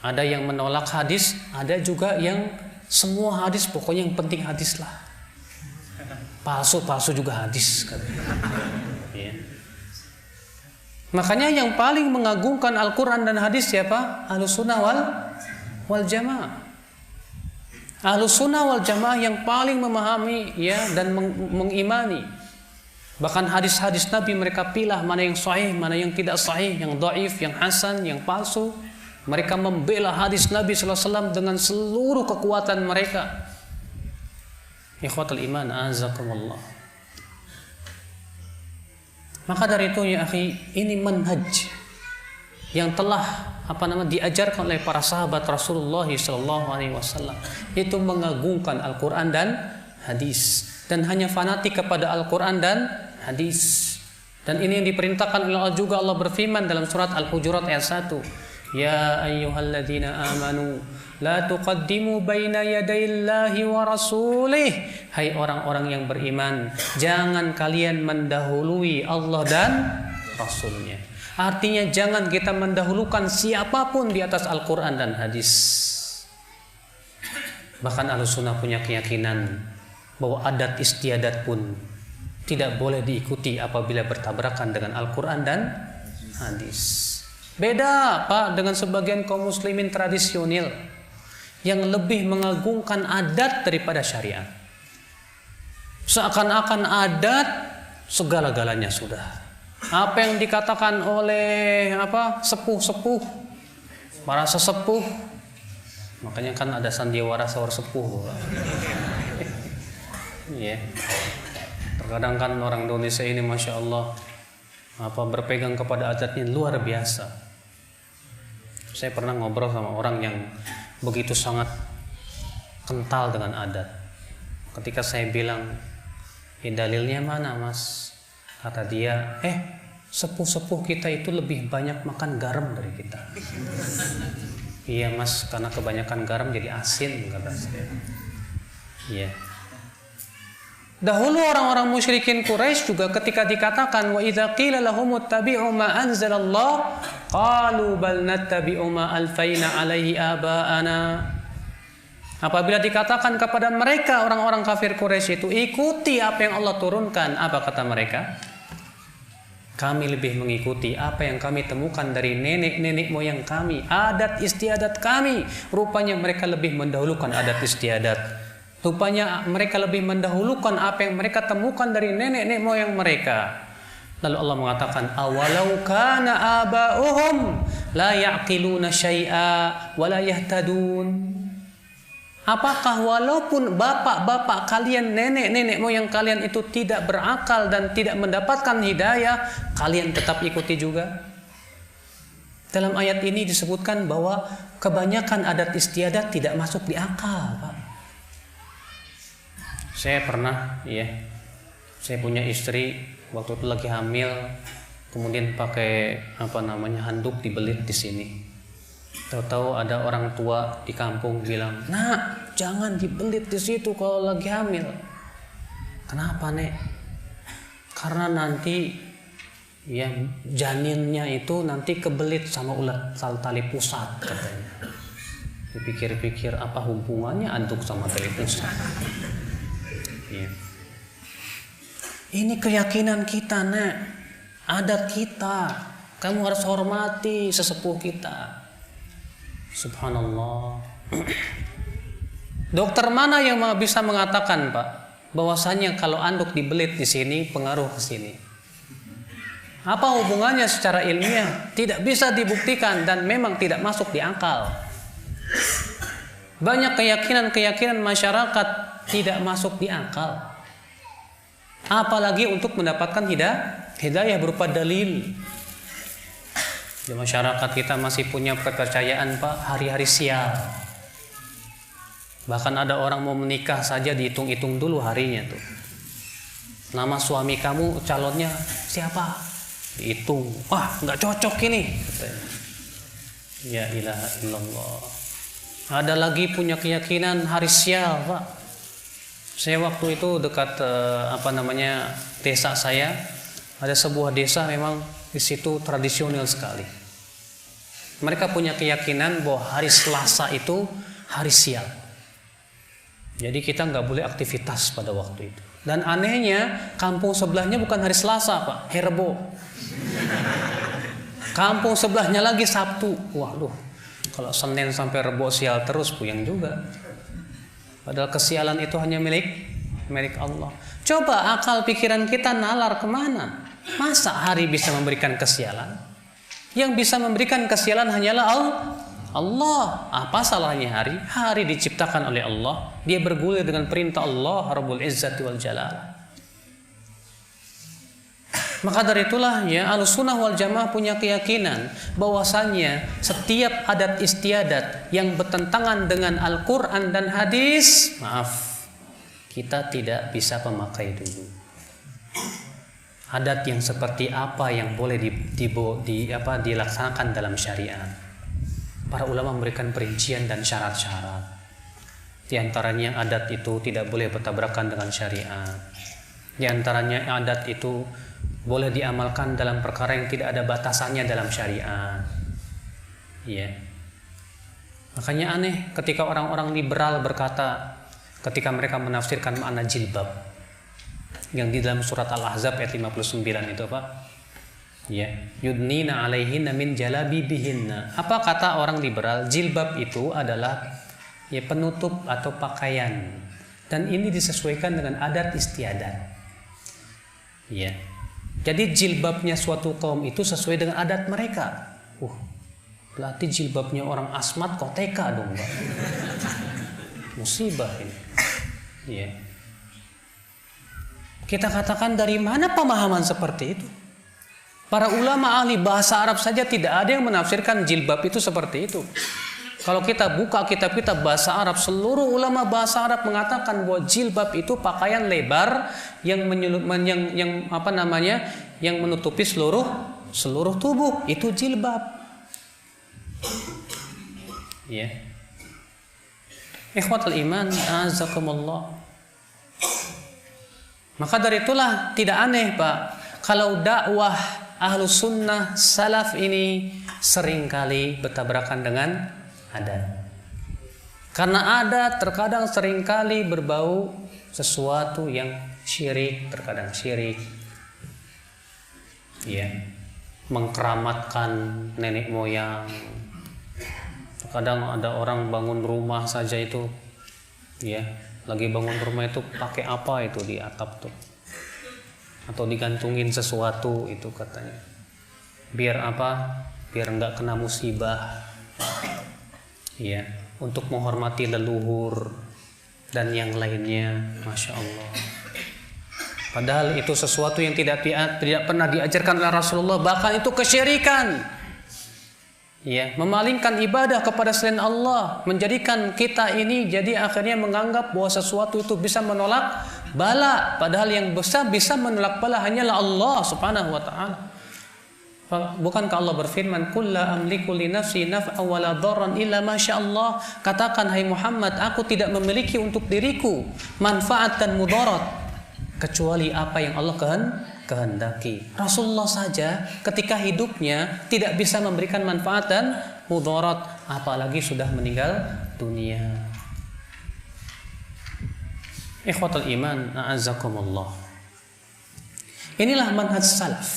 S1: Ada yang menolak hadis, ada juga yang semua hadis, pokoknya yang penting hadis lah. Palsu juga hadis, katanya. Ya. Makanya yang paling mengagungkan Al-Quran dan hadis siapa? Ahlussunnah wal Jamaah. Ahlussunnah wal Jamaah yang paling memahami ya dan mengimani. Bahkan hadis-hadis Nabi mereka pilah mana yang sahih, mana yang tidak sahih, yang dhaif, yang hasan, yang palsu. Mereka membela hadis Nabi sallallahu alaihi wasallam dengan seluruh kekuatan mereka. Ikhwatul iman, azakumullah. Maka dari itu ya akhi, ini manhaj yang telah diajarkan oleh para sahabat Rasulullah SAW, itu mengagungkan Al-Quran dan hadis, dan hanya fanatik kepada Al-Quran dan hadis. Dan ini yang diperintahkan oleh Allah juga. Allah berfirman dalam surat Al-Hujurat ayat 1, ya ayyuhalladzina amanu la tuqaddimu baina yadayillahi wa rasulih. Hai orang-orang yang beriman, jangan kalian mendahului Allah dan Rasulnya. Artinya jangan kita mendahulukan siapapun di atas Al-Quran dan hadis. Bahkan Ahlussunnah punya keyakinan bahwa adat istiadat pun tidak boleh diikuti apabila bertabrakan dengan Al-Quran dan hadis. Beda Pak dengan sebagian kaum muslimin tradisional yang lebih mengagungkan adat daripada syariat. Seakan-akan adat segala-galanya sudah. Apa yang dikatakan oleh sepuh-sepuh, para sesepuh, makanya kan ada sandiwara sawar sepuh. Ya. Terkadang kan orang Indonesia ini masya Allah berpegang kepada adatnya luar biasa. Saya pernah ngobrol sama orang yang begitu sangat kental dengan adat. Ketika saya bilang, dalilnya mana mas? Kata dia, sepuh-sepuh kita itu lebih banyak makan garam dari kita. Iya mas, karena kebanyakan garam jadi asin, kata saya. Iya. Dahulu orang-orang musyrikin Quraisy juga ketika dikatakan wa idza qila lahum ittabi'u ma anzalallah qalu bal nattabi'u ma alfaina alaihi aba'ana. Apabila dikatakan kepada mereka orang-orang kafir Quraisy itu ikuti apa yang Allah turunkan, apa kata mereka? Kami lebih mengikuti apa yang kami temukan dari nenek-nenek moyang kami, adat istiadat kami. Rupanya mereka lebih mendahulukan adat istiadat. Rupanya mereka lebih mendahulukan apa yang mereka temukan dari nenek-nenek moyang mereka. Lalu Allah mengatakan, awalau kana aba'uhum la ya'qiluna syai'a wa la yahtadun. Apakah walaupun bapak-bapak kalian, nenek-nenek moyang kalian itu tidak berakal dan tidak mendapatkan hidayah, kalian tetap ikuti juga? Dalam ayat ini disebutkan bahwa kebanyakan adat istiadat tidak masuk di akal, Pak. Saya pernah, saya punya istri waktu itu lagi hamil, kemudian pakai handuk dibelit di sini. Tahu-tahu ada orang tua di kampung bilang, "Nak, jangan dibelit di situ kalau lagi hamil." Kenapa, Nek? Karena nanti janinnya itu nanti kebelit sama ulat tali pusat katanya. Dipikir-pikir apa hubungannya anduk sama televisi. Ya. Ini keyakinan kita, Nak. Adat kita. Kamu harus hormati sesepuh kita. Subhanallah. Dokter mana yang bisa mengatakan, Pak, bahwasanya kalau anduk dibelit di sini pengaruh ke sini? Apa hubungannya secara ilmiah? Tidak bisa dibuktikan dan memang tidak masuk di akal. Banyak keyakinan-keyakinan masyarakat tidak masuk di akal. Apalagi untuk mendapatkan hidayah berupa dalil. Di masyarakat kita masih punya kepercayaan, Pak, hari-hari sial. Bahkan ada orang mau menikah saja dihitung-hitung dulu harinya tuh. Nama suami kamu calonnya siapa? Dihitung. Wah, nggak cocok ini. Ya ilaha illallah. Ada lagi punya keyakinan hari sial, Pak. Saya waktu itu dekat desa saya, ada sebuah desa memang di situ tradisional sekali. Mereka punya keyakinan bahwa hari Selasa itu hari sial. Jadi kita nggak boleh aktivitas pada waktu itu. Dan anehnya kampung sebelahnya bukan hari Selasa, Pak, hari Rebo. Kampung sebelahnya lagi Sabtu. Waduh. Kalau Senin sampai Rebo sial terus puyeng juga. Padahal kesialan itu hanya milik Allah. Coba akal pikiran kita nalar kemana? Masa hari bisa memberikan kesialan? Yang bisa memberikan kesialan hanyalah Allah. Apa salahnya hari? Hari diciptakan oleh Allah. Dia bergulir dengan perintah Allah Rabbul Izzati wal Jalal. Maka dari itulah ya Ahlussunnah wal Jamaah punya keyakinan bahwasannya setiap adat istiadat yang bertentangan dengan Al-Qur'an dan hadis, maaf, kita tidak bisa memakai dulu. Adat yang seperti apa yang boleh dilaksanakan dalam syariat? Para ulama memberikan perincian dan syarat-syarat. Di antaranya adat itu tidak boleh bertabrakan dengan syariat. Di antaranya adat itu boleh diamalkan dalam perkara yang tidak ada batasannya dalam syariat. Ya. Makanya aneh ketika orang-orang liberal berkata ketika mereka menafsirkan makna jilbab yang di dalam surat Al-Ahzab ayat 59 itu apa? Ya, yudnina alaihinna min jalabibihinna. Apa kata orang liberal? Jilbab itu adalah ya penutup atau pakaian. Dan ini disesuaikan dengan adat istiadat. Ya. Jadi jilbabnya suatu kaum itu sesuai dengan adat mereka. Berarti jilbabnya orang asmat kok TK dong, Pak. Musibah ini. Ya. Kita katakan dari mana pemahaman seperti itu? Para ulama ahli bahasa Arab saja tidak ada yang menafsirkan jilbab itu seperti itu. Kalau kita buka kitab-kitab bahasa Arab, seluruh ulama bahasa Arab mengatakan bahwa jilbab itu pakaian lebar yang menutupi seluruh tubuh, itu jilbab. Ya. Ikhwatul iman, azakumullah. Maka dari itulah tidak aneh, Pak, kalau dakwah Ahlus Sunnah Salaf ini seringkali bertabrakan dengan adat. Karena adat terkadang seringkali berbau sesuatu yang syirik, terkadang syirik. Ya, mengkeramatkan nenek moyang. Terkadang ada orang bangun rumah saja itu, ya, lagi bangun rumah itu pakai apa itu di atap tuh, atau digantungin sesuatu itu katanya. Biar apa? Biar nggak kena musibah. Ya, untuk menghormati leluhur dan yang lainnya, masya Allah. Padahal itu sesuatu yang tidak pernah diajarkan oleh Rasulullah, bahkan itu kesyirikan. Ya, memalingkan ibadah kepada selain Allah, menjadikan kita ini jadi akhirnya menganggap bahwa sesuatu itu bisa menolak bala, padahal yang bisa menolak bala hanyalah Allah Subhanahu wa taala. Bukankah Allah berfirman, "Qul la amliku li nafsi naf'an wa la dharran illa ma syaa Allah." Katakan, hai Muhammad, aku tidak memiliki untuk diriku manfaat dan mudarat kecuali apa yang Allah kehendaki. Rasulullah saja ketika hidupnya tidak bisa memberikan manfaat dan mudarat, apalagi sudah meninggal dunia. Ikhwatul iman, a'azzakumullah. Inilah manhaj salaf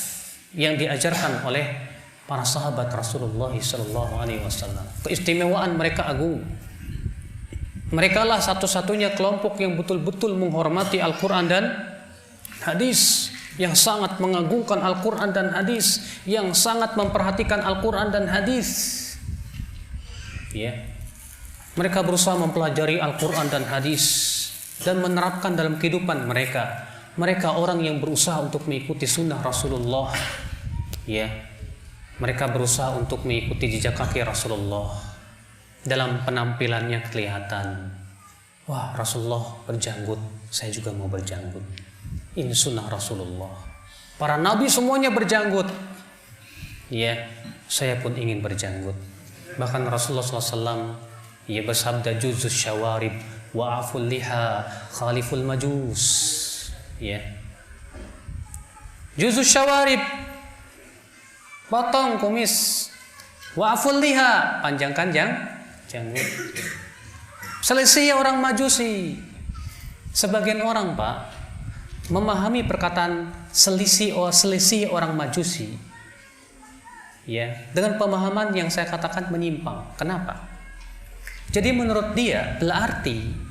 S1: yang diajarkan oleh para sahabat Rasulullah SAW. Keistimewaan mereka agung. Mereka lah satu-satunya kelompok yang betul-betul menghormati Al-Quran dan hadis, yang sangat mengagungkan Al-Quran dan hadis, yang sangat memperhatikan Al-Quran dan hadis. Ya. Mereka berusaha mempelajari Al-Quran dan hadis dan menerapkan dalam kehidupan mereka. Mereka orang yang berusaha untuk mengikuti sunnah Rasulullah. Ya. Mereka berusaha untuk mengikuti jejak kaki Rasulullah. Dalam penampilannya kelihatan, wah, Rasulullah berjanggut, saya juga mau berjanggut. Ini sunnah Rasulullah. Para nabi semuanya berjanggut. Ya, saya pun ingin berjanggut. Bahkan Rasulullah SAW ia bersabda, juzus syawarib wa aful liha khaliful majus. Ya, juzus syawarib, potong kumis, wa aful liha, panjangkan janggut. Selisih orang Majusi. Sebagian orang, Pak, memahami perkataan selisih orang Majusi, ya, dengan pemahaman yang saya katakan menyimpang. Kenapa? Jadi menurut dia berarti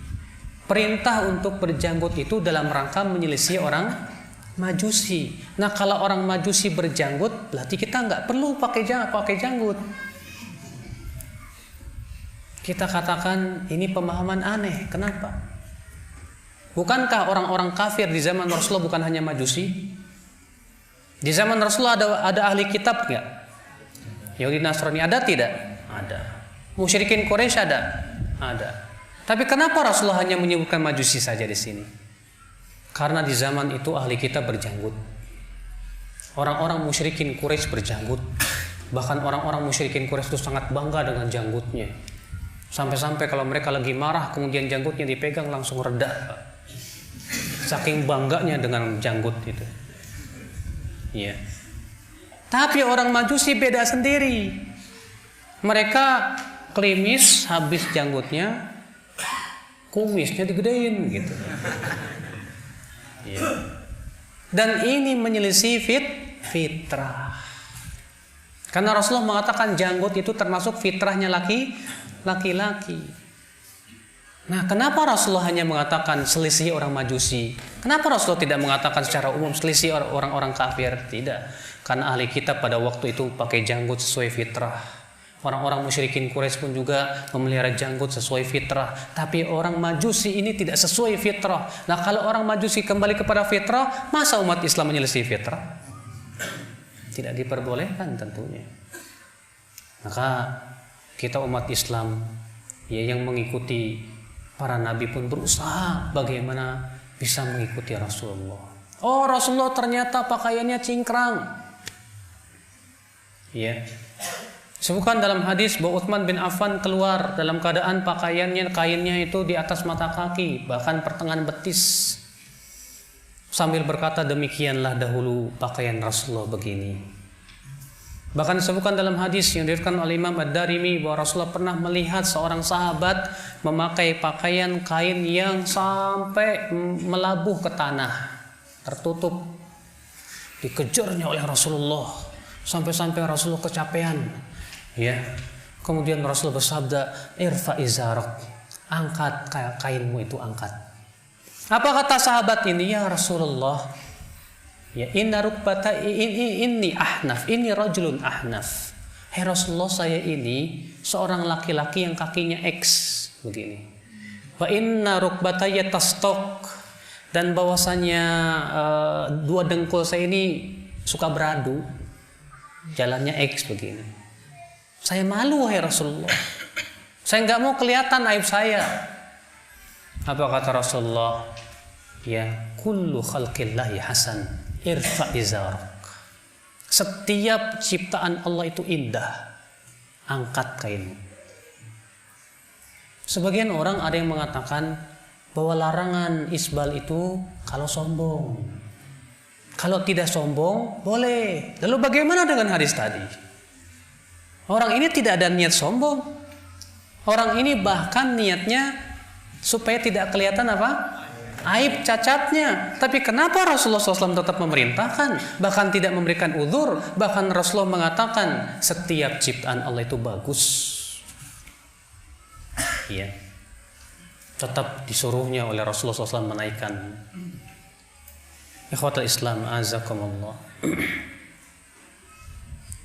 S1: perintah untuk berjanggut itu dalam rangka menyelisih orang Majusi. Nah, kalau orang Majusi berjanggut, berarti kita nggak perlu pakai janggut. Kita katakan ini pemahaman aneh. Kenapa? Bukankah orang-orang kafir di zaman Rasulullah bukan hanya Majusi? Di zaman Rasulullah ada ahli kitab nggak? Yahudi Nasrani ada tidak? Ada. Musyrikin Quraisy ada. Tapi kenapa Rasulullah hanya menyebutkan Majusi saja di sini? Karena di zaman itu ahli kitab berjanggut. Orang-orang musyrikin Quraisy berjanggut. Bahkan orang-orang musyrikin Quraisy itu sangat bangga dengan janggutnya. Sampai-sampai kalau mereka lagi marah, kemudian janggutnya dipegang langsung reda. Saking bangganya dengan janggut itu. Ya. Tapi orang Majusi beda sendiri. Mereka klimis, habis janggutnya, kumisnya digedein gitu. Ya. Dan ini menyelisih fitrah. Karena Rasulullah mengatakan janggut itu termasuk fitrahnya laki-laki. Nah, kenapa Rasulullah hanya mengatakan selisih orang Majusi? Kenapa Rasulullah tidak mengatakan secara umum selisih orang-orang kafir? Tidak. Karena ahli kitab pada waktu itu pakai janggut sesuai fitrah. Orang-orang musyrikin Quraisy pun juga memelihara janggut sesuai fitrah. Tapi orang Majusi ini tidak sesuai fitrah. Nah, kalau orang Majusi kembali kepada fitrah, masa umat Islam menyelisih fitrah? Tidak diperbolehkan tentunya. Maka kita umat Islam ya yang mengikuti para nabi pun berusaha bagaimana bisa mengikuti Rasulullah. Oh, Rasulullah ternyata pakaiannya cingkrang. Ya. Sebutkan dalam hadis bahwa Utsman bin Affan keluar dalam keadaan kainnya itu di atas mata kaki, bahkan pertengahan betis. Sambil berkata, demikianlah dahulu pakaian Rasulullah begini. Bahkan disebutkan dalam hadis yang diriwayatkan oleh Imam Ad-Darimi bahwa Rasulullah pernah melihat seorang sahabat memakai pakaian kain yang sampai melabuh ke tanah, tertutup. Dikejarnya oleh Rasulullah sampai-sampai Rasulullah kecapean. Ya. Kemudian Rasulullah bersabda, "Irfa izarak." Angkat kainmu itu, angkat. Apa kata sahabat ini? Ya Rasulullah, ya inna rukbata inni ahnaf, ini rajulun ahnaf. Hai Rasulullah, saya ini seorang laki-laki yang kakinya X begini. Wa inna rukbataya tastok, dan bahwasanya dua dengkul saya ini suka beradu, jalannya X begini. Saya malu hai Rasulullah. Saya nggak mau kelihatan aib saya. Apa kata Rasulullah? Ya, kullu khalqillahi hasan, irfa izarak. Setiap ciptaan Allah itu indah, angkat kainmu. Sebagian orang ada yang mengatakan bahwa larangan isbal itu kalau sombong. Kalau tidak sombong boleh. Lalu bagaimana dengan hadis tadi? Orang ini tidak ada niat sombong. Orang ini bahkan niatnya supaya tidak kelihatan apa? Aib, cacatnya. Tapi kenapa Rasulullah SAW tetap memerintahkan, bahkan tidak memberikan uzur? Bahkan Rasulullah mengatakan setiap ciptaan Allah itu bagus. Iya. Tetap disuruhnya oleh Rasulullah SAW menaikkan. Ikhwatul Islam, azakumullah.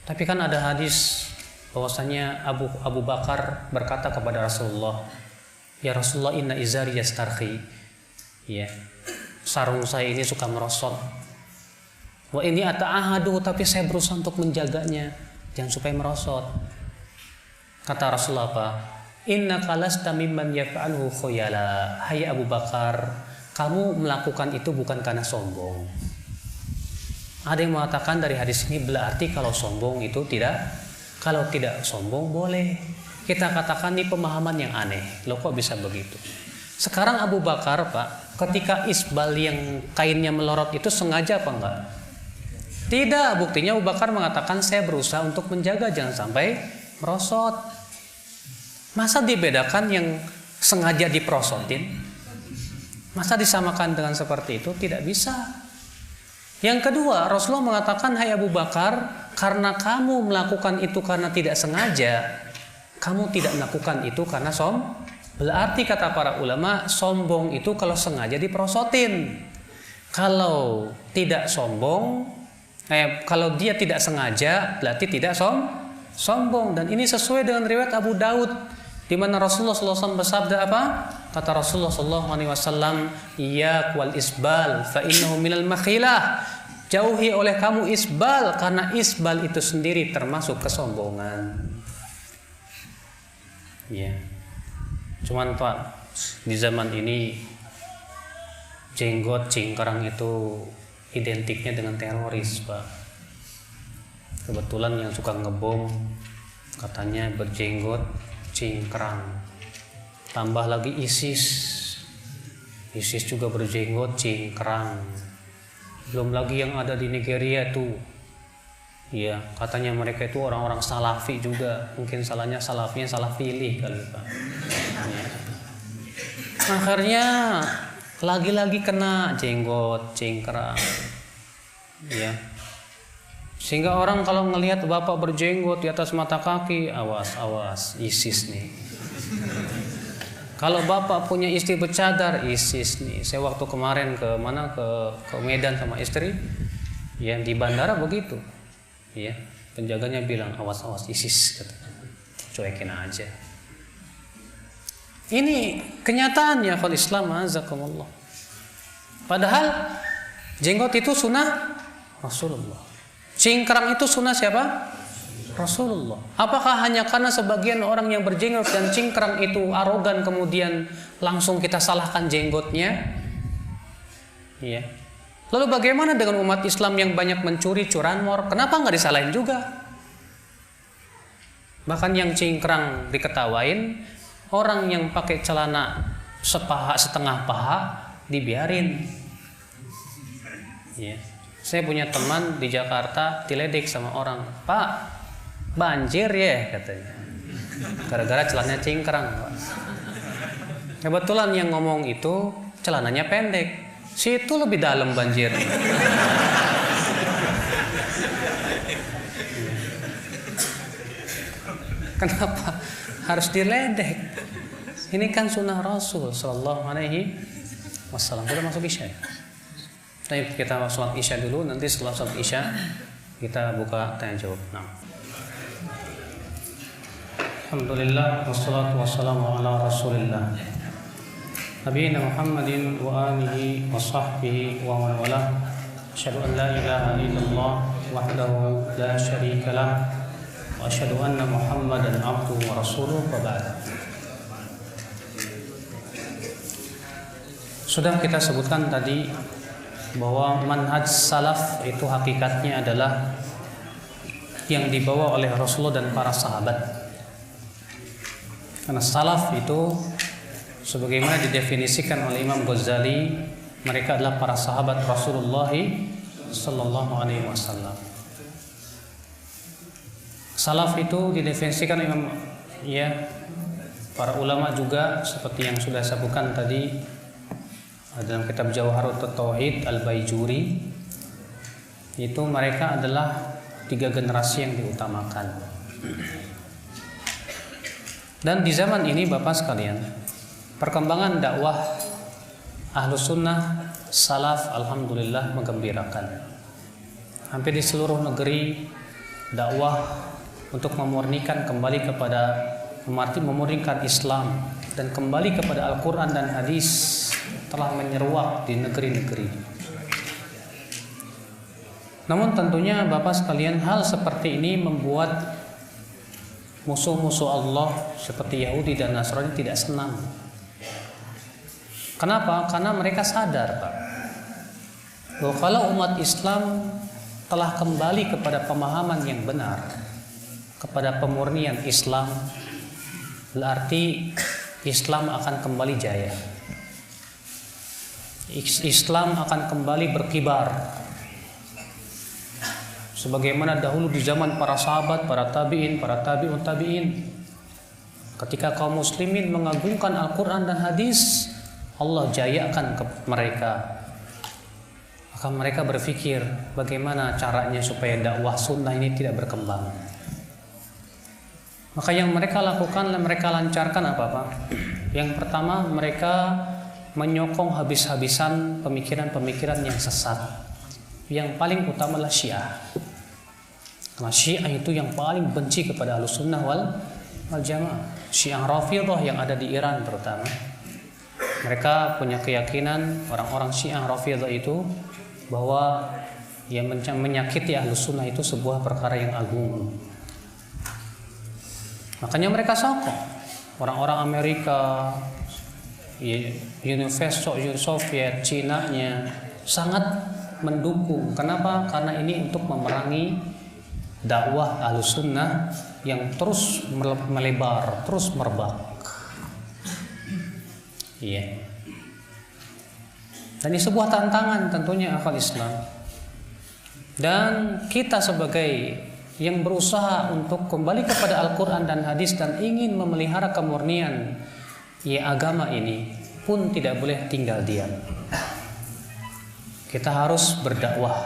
S1: Tapi kan ada hadis bahwasanya Abu Bakar berkata kepada Rasulullah, "Ya Rasulullah, inna izari yastarhi." Ya, sarung saya ini suka merosot. Wah, ini ata'ahadu, tapi saya berusaha untuk menjaganya jangan supaya merosot. Kata Rasulullah apa? Inna kalasta mimman yaf'alhu khuyala. Hai Abu Bakar, kamu melakukan itu bukan karena sombong. Ada yang mengatakan dari hadis ini berarti kalau sombong itu tidak, kalau tidak sombong boleh. Kita katakan ini pemahaman yang aneh. Loh, kok bisa begitu? Sekarang Abu Bakar, Pak, ketika isbal yang kainnya melorot itu sengaja apa enggak? Tidak, buktinya Abu Bakar mengatakan saya berusaha untuk menjaga jangan sampai merosot. Masa dibedakan yang sengaja diperosotin? Masa disamakan dengan seperti itu? Tidak bisa. Yang kedua, Rasulullah mengatakan, hai Abu Bakar, karena kamu melakukan itu karena tidak sengaja, kamu tidak melakukan itu karena berarti kata para ulama, sombong itu kalau sengaja diperosotin. Kalau tidak sombong, kalau dia tidak sengaja, berarti tidak sombong. Dan ini sesuai dengan riwayat Abu Daud, di mana Rasulullah SAW bersabda apa? Kata Rasulullah SAW, "Iyyak wal isbal, fa innahu minal makhilah." Jauhi oleh kamu isbal, karena isbal itu sendiri termasuk kesombongan. Ya. Cuman Pak, di zaman ini jenggot cingkrang itu identiknya dengan teroris, Pak. Kebetulan yang suka ngebom katanya berjenggot cingkrang. Tambah lagi ISIS juga berjenggot cingkrang. Belum lagi yang ada di Nigeria tuh. Ya, katanya mereka itu orang-orang salafi juga. Mungkin salahnya salafinya salah pilih kali, Pak. Ya. Akhirnya lagi-lagi kena jenggot cingkrang. Ya. Sehingga orang kalau ngelihat bapak berjenggot di atas mata kaki, awas ISIS nih. Kalau bapak punya istri bercadar, ISIS nih. Saya waktu kemarin ke Medan sama istri, ya di bandara begitu. Ya, penjaganya bilang awas ISIS, katanya. Cuekin aja. Ini kenyataannya kalau Islam, azakumullah. Padahal jenggot itu sunnah Rasulullah. Cingkrang itu sunnah siapa? Rasulullah. Apakah hanya karena sebagian orang yang berjenggot dan cingkrang itu arogan kemudian langsung kita salahkan jenggotnya? Iya. Lalu bagaimana dengan umat Islam yang banyak mencuri, curanmor? Kenapa nggak disalahin juga? Bahkan yang cingkrang diketawain, orang yang pakai celana setengah paha dibiarin. Ya. Saya punya teman di Jakarta diledek sama orang, Pak, banjir ya katanya. Gara-gara celananya cingkrang, Pak. Kebetulan yang ngomong itu celananya pendek. Situ lebih dalam banjir. Kenapa harus diledek? Ini kan sunnah Rasul Sallallahu Alaihi Wasallam. Sudah masuk Isya. Baik, kita sholat Isya dulu. Nanti setelah sholat Isya kita buka tanya jawab. Nah. Alhamdulillah wassalatu wassalamu ala Rasulillah. Nabiyina Muhammadin wa alihi wa sahbihi wa man wala. Asyhadu an la ilaha illallah wahdahu la syarika lah wa asyhadu anna Muhammadan abduhu wa rasuluh wa ba'd. Sudah kita sebutkan tadi bahwa manhaj salaf itu hakikatnya adalah yang dibawa oleh Rasulullah dan para sahabat. Karena salaf itu sebagaimana didefinisikan oleh Imam Ghazali, mereka adalah para sahabat Rasulullah sallallahu alaihi wasallam. Salaf itu didefinisikan Imam para ulama juga seperti yang sudah saya sebutkan tadi dalam kitab Jawharut Tauhid Al-Baijuri, itu mereka adalah 3 generasi yang diutamakan. Dan di zaman ini Bapak sekalian, perkembangan dakwah Ahlus Sunnah Salaf alhamdulillah menggembirakan. Hampir di seluruh negeri dakwah untuk memurnikan kembali kepada memurnikan Islam dan kembali kepada Al-Quran dan Hadis telah menyeruak di negeri-negeri. Namun tentunya Bapak sekalian, hal seperti ini membuat musuh-musuh Allah seperti Yahudi dan Nasrani tidak senang. Kenapa? Karena mereka sadar, Pak, bahwa kalau umat Islam telah kembali kepada pemahaman yang benar, kepada pemurnian Islam, berarti Islam akan kembali jaya. Islam akan kembali berkibar sebagaimana dahulu di zaman para sahabat, para tabi'in, para tabi'un tabi'in. Ketika kaum muslimin mengagungkan Al-Quran dan Hadis, Allah jayakan mereka. Maka mereka berpikir bagaimana caranya supaya dakwah sunnah ini tidak berkembang. Maka yang mereka lakukan, mereka lancarkan apa Pak? Yang pertama, mereka menyokong habis-habisan pemikiran-pemikiran yang sesat. Yang paling utama adalah Syiah. Karena Syiah itu yang paling benci kepada Ahlussunnah wal Jamaah. Syiah Rafidhah yang ada di Iran terutama. Mereka punya keyakinan, orang-orang Syiah Rafidhah itu, bahwa yang menyakiti Ahlussunnah itu sebuah perkara yang agung. Makanya mereka sokong orang-orang Amerika, Uni Soviet, Cina-nya sangat mendukung. Kenapa? Karena ini untuk memerangi dakwah Ahlussunnah yang terus melebar, terus merebak. Dan ini sebuah tantangan tentunya akal Islam. Dan kita sebagai yang berusaha untuk kembali kepada Al-Quran dan Hadis dan ingin memelihara kemurnian agama ini pun tidak boleh tinggal diam. Kita harus berdakwah,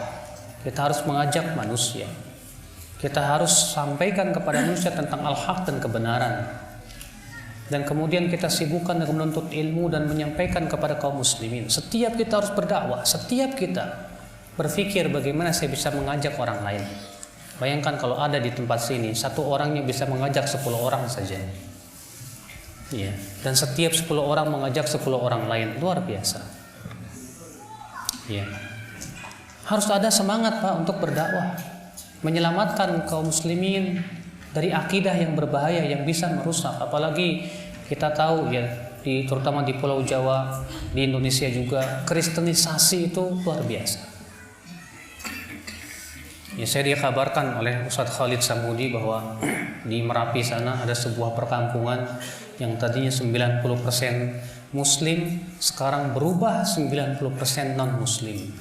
S1: kita harus mengajak manusia, kita harus sampaikan kepada manusia tentang al-haq dan kebenaran. Dan kemudian kita sibukkan dengan menuntut ilmu dan menyampaikan kepada kaum muslimin. Setiap kita harus berdakwah, setiap kita berpikir bagaimana saya bisa mengajak orang lain. Bayangkan kalau ada di tempat sini, satu orangnya bisa mengajak 10 orang saja. Dan setiap 10 orang mengajak 10 orang lain, luar biasa. Harus ada semangat Pak untuk berdakwah, menyelamatkan kaum muslimin dari akidah yang berbahaya yang bisa merusak. Apalagi kita tahu terutama di Pulau Jawa, di Indonesia juga, kristenisasi itu luar biasa. Saya dikabarkan oleh Ustadz Khalid Samudi bahwa di Merapi sana ada sebuah perkampungan yang tadinya 90% Muslim, sekarang berubah 90% non-Muslim.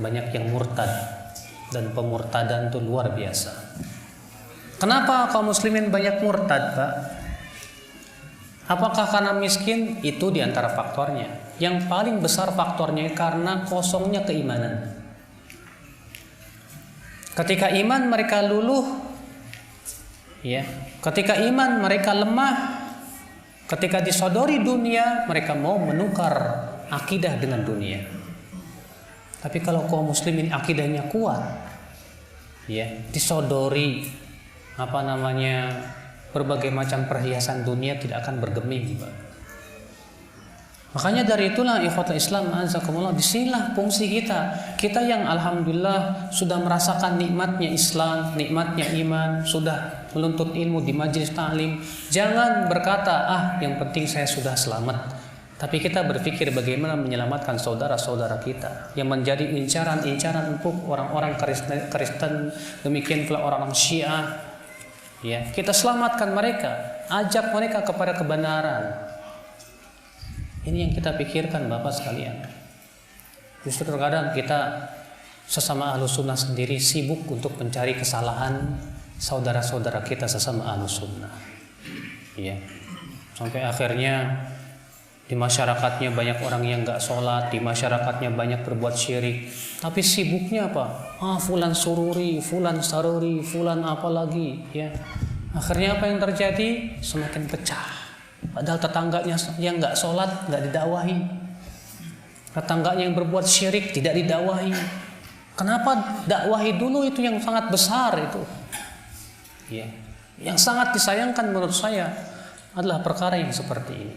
S1: Banyak yang murtad, dan pemurtadan itu luar biasa. Kenapa kaum muslimin banyak murtad, Pak? Apakah karena miskin? Itu diantara faktornya. Yang paling besar faktornya karena kosongnya keimanan. Ketika iman mereka luluh, ketika iman mereka lemah, ketika disodori dunia, mereka mau menukar akidah dengan dunia. Tapi kalau kaum muslimin akidahnya kuat, disodori berbagai macam perhiasan dunia tidak akan bergeming, Pak. Makanya dari itulah ikhwatul Islam azakumullah, disinilah fungsi kita. Kita yang alhamdulillah sudah merasakan nikmatnya Islam, nikmatnya iman, sudah menuntut ilmu di majelis ta'lim. Jangan berkata, yang penting saya sudah selamat. Tapi kita berpikir bagaimana menyelamatkan saudara-saudara kita yang menjadi incaran-incaran empuk orang-orang Kristen, demikian pula orang-orang Syiah. Kita selamatkan mereka, ajak mereka kepada kebenaran. Ini yang kita pikirkan Bapak sekalian. Justru terkadang kita sesama Ahlus Sunnah sendiri sibuk untuk mencari kesalahan saudara-saudara kita sesama Ahlus Sunnah. Ya. Sampai akhirnya di masyarakatnya banyak orang yang nggak sholat, di masyarakatnya banyak berbuat syirik, tapi sibuknya apa? Fulan sururi, fulan saruri, fulan apa lagi, ya. Akhirnya apa yang terjadi? Semakin pecah. Padahal tetangganya yang nggak sholat nggak didakwahi, tetangganya yang berbuat syirik tidak didakwahi. Kenapa dakwahi dulu? Itu yang sangat besar itu. Ya. Yang sangat disayangkan menurut saya adalah perkara yang seperti ini.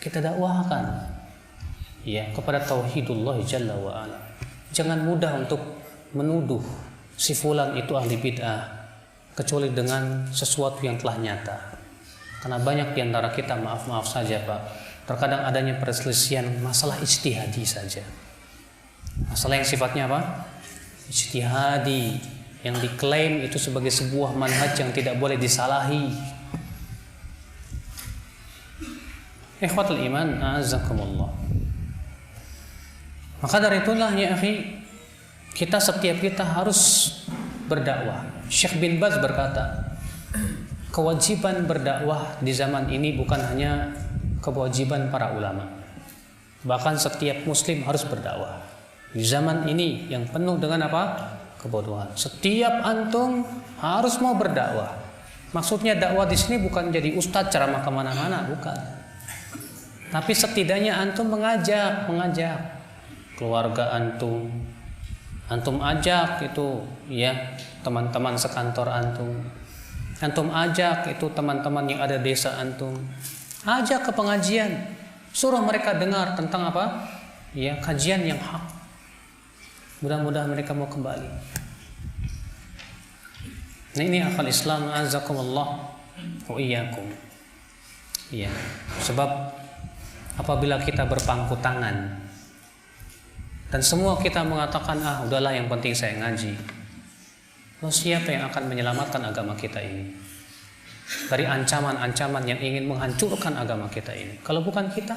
S1: Kita dakwahkan ya kepada tauhidullah jalla wa ala. Jangan mudah untuk menuduh si fulan itu ahli bid'ah kecuali dengan sesuatu yang telah nyata. Karena banyak di antara kita, maaf saja Pak, terkadang adanya perselisihan masalah ijtihadi saja. Masalah yang sifatnya apa? Ijtihadi, yang diklaim itu sebagai sebuah manhaj yang tidak boleh disalahi. Ikhwatul iman, a'azzakumullah. Maka dari itulah ya akhi, setiap kita harus berdakwah. Syekh bin Baz berkata, kewajiban berdakwah di zaman ini bukan hanya kewajiban para ulama. Bahkan setiap muslim harus berdakwah. Di zaman ini yang penuh dengan apa? Kebodohan. Setiap antum harus mau berdakwah. Maksudnya dakwah di sini bukan jadi ustadz ceramah kemana-mana, bukan. Tapi setidaknya antum mengajak keluarga antum ajak itu ya teman-teman sekantor antum ajak itu teman-teman yang ada desa antum, ajak ke pengajian, suruh mereka dengar tentang apa? Ya, kajian yang hak. Mudah-mudahan mereka mau kembali. Nah ini akal Islam, azakumullah wa iyyakum. Iya, sebab apabila kita berpangku tangan dan semua kita mengatakan udahlah yang penting saya ngaji, lalu siapa yang akan menyelamatkan agama kita ini dari ancaman-ancaman yang ingin menghancurkan agama kita ini kalau bukan kita?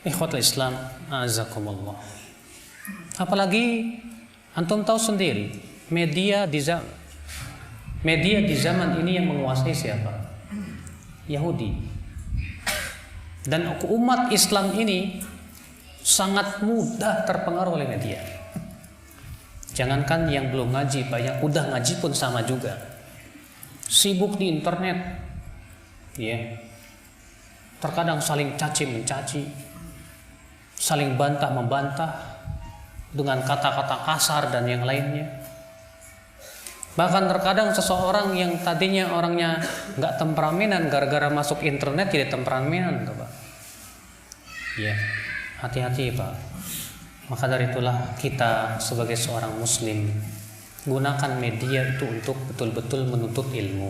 S1: Ikhwatul Islam, azakumullah. Apalagi antum tahu sendiri, media di zaman ini yang menguasai siapa? Yahudi. Dan umat Islam ini sangat mudah terpengaruh oleh media. Jangankan yang belum ngaji, banyak udah ngaji pun sama juga. Sibuk di internet. Ya. Terkadang saling caci mencaci, saling bantah membantah dengan kata-kata kasar dan yang lainnya. Bahkan terkadang seseorang yang tadinya orangnya nggak temperamenan, gara-gara masuk internet jadi temperamenan, Pak. Ya, hati-hati Pak. Maka dari itulah kita sebagai seorang muslim gunakan media itu untuk betul-betul menuntut ilmu.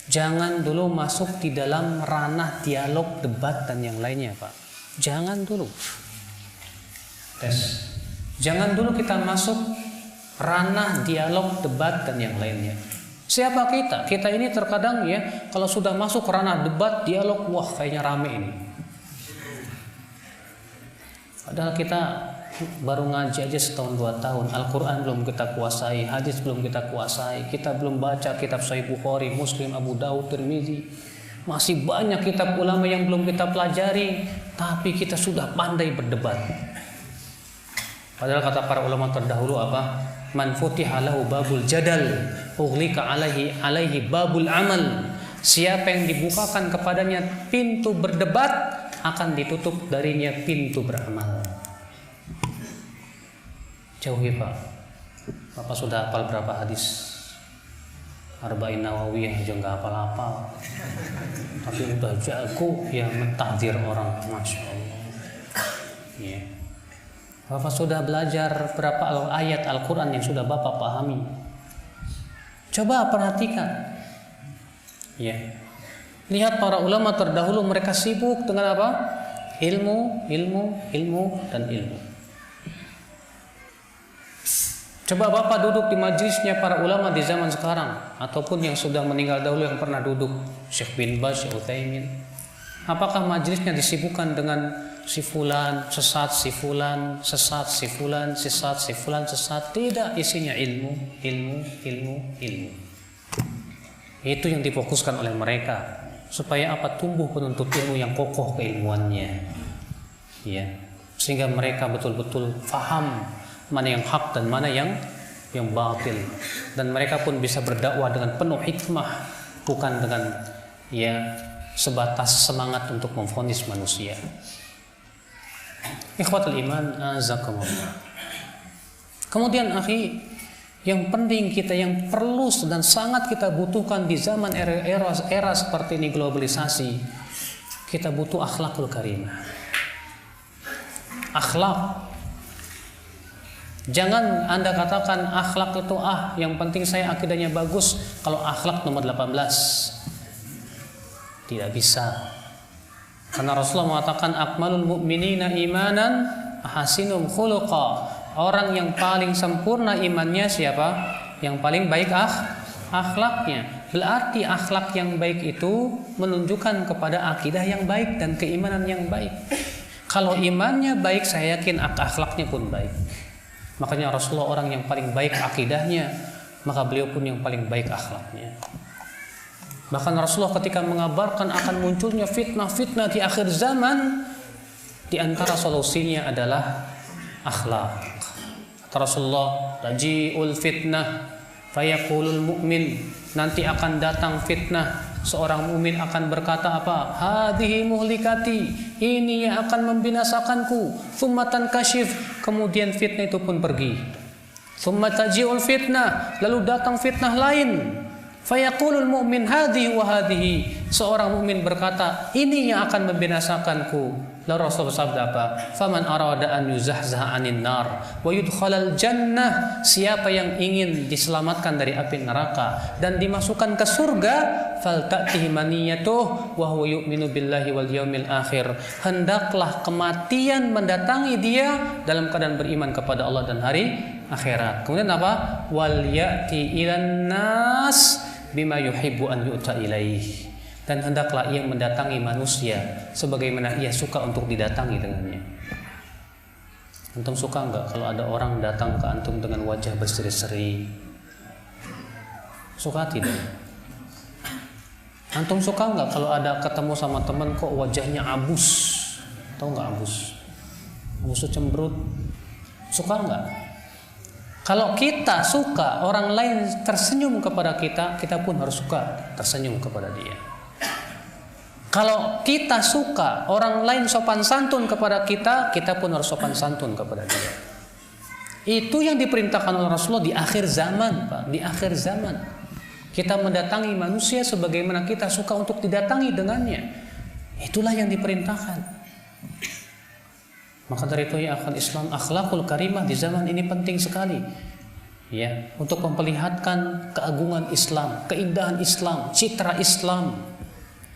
S1: Jangan dulu masuk di dalam ranah dialog, debat dan yang lainnya Pak. Jangan dulu. Jangan dulu kita masuk ranah dialog, debat dan yang lainnya. Siapa kita? Kita ini terkadang ya kalau sudah masuk ranah debat, dialog, wah kayaknya rame ini. Padahal kita baru ngaji aja setahun 2 tahun, Al-Quran belum kita kuasai, hadis belum kita kuasai, kita belum baca kitab Sahih Bukhari, Muslim, Abu Daud, Tirmizi. Masih banyak kitab ulama yang belum kita pelajari, tapi kita sudah pandai berdebat. Padahal kata para ulama terdahulu apa? Man futiha lahu babul jadal, ughliqa alaihi babul amal. Siapa yang dibukakan kepadanya pintu berdebat, akan ditutup darinya pintu beramal. Jauhi Pak. Bapak sudah hafal berapa hadis? Arba'in Nawawiyah aja nggak hafal-hafal. Tapi udah jago ya mentahdir orang, Masya Allah. Ya. Bapak sudah belajar berapa ayat Al-Quran yang sudah Bapak pahami? Coba perhatikan. Ya. Lihat para ulama terdahulu, mereka sibuk dengan apa? Ilmu, dan ilmu. Coba Bapak duduk di majelisnya para ulama di zaman sekarang ataupun yang sudah meninggal dahulu yang pernah duduk, Syekh bin Baz, Syekh Utsaimin. Apakah majelisnya disibukkan dengan si fulan sesat, si fulan sesat, si fulan sesat, si fulan sesat? Tidak, isinya ilmu. Itu yang difokuskan oleh mereka, supaya apa? Tumbuh penuntut ilmu yang kokoh keilmuannya, ya, sehingga mereka betul-betul faham mana yang hak dan mana yang batil, dan mereka pun bisa berdakwah dengan penuh hikmah, bukan dengan ya sebatas semangat untuk memvonis manusia. Ikhwatul iman, azakumullah. Kemudian akhi, yang penting kita, yang perlu dan sangat kita butuhkan di zaman era seperti ini, globalisasi, kita butuh akhlakul karimah. Akhlak. Jangan Anda katakan akhlak itu yang penting saya akidahnya bagus, kalau akhlak nomor 18. Tidak bisa. Karena Rasulullah mengatakan akmalul mu'minina imanan hasinum khuluqa. Orang yang paling sempurna imannya siapa? Yang paling baik akhlaknya. Berarti akhlak yang baik itu menunjukkan kepada akidah yang baik dan keimanan yang baik. Kalau imannya baik, saya yakin akhlaknya pun baik. Makanya Rasulullah orang yang paling baik akidahnya, maka beliau pun yang paling baik akhlaknya. Bahkan Rasulullah ketika mengabarkan akan munculnya fitnah-fitnah di akhir zaman, di antara solusinya adalah akhlak. Kata Rasulullah, taji'ul fitnah fayaqulul mu'min, nanti akan datang fitnah, seorang mukmin akan berkata apa? Hadhihi muhlikati, ini yang akan membinasakanku. Tsumma tankashif, kemudian fitnah itu pun pergi. Tsumma taji'ul fitnah, lalu datang fitnah lain. Fayaqulul mu'min hadhihi wa hadhihi, seorang mukmin berkata, ini yang akan membinasakanku. Lalu Rasul bersabda apa? Faman arada an yuzahzaha 'anil nar wa yudkhalal jannah, siapa yang ingin diselamatkan dari api neraka dan dimasukkan ke surga, falta'tihi maniyatuh wa huwa yu'minu billahi wal yaumil akhir, hendaklah kematian mendatangi dia dalam keadaan beriman kepada Allah dan hari akhirat. Kemudian apa? Wal ya'ti ilan nas bima yuhibbu an yu'ta ilaih, dan hendaklah ia mendatangi manusia sebagaimana ia suka untuk didatangi dengannya. Antum suka enggak kalau ada orang datang ke antum dengan wajah berseri-seri? Suka tidak? Antum suka enggak kalau ada ketemu sama teman kok wajahnya abus? Tahu enggak abus? Abus cemberut. Suka enggak? Kalau kita suka orang lain tersenyum kepada kita, kita pun harus suka tersenyum kepada dia. Kalau kita suka orang lain sopan santun kepada kita, kita pun harus sopan santun kepada dia. Itu yang diperintahkan oleh Rasulullah di akhir zaman, Pak. Di akhir zaman kita mendatangi manusia sebagaimana kita suka untuk didatangi dengannya. Itulah yang diperintahkan. Maka dari itu ya akhwat Islam, akhlakul karimah di zaman ini penting sekali. Ya, untuk memperlihatkan keagungan Islam, keindahan Islam, citra Islam.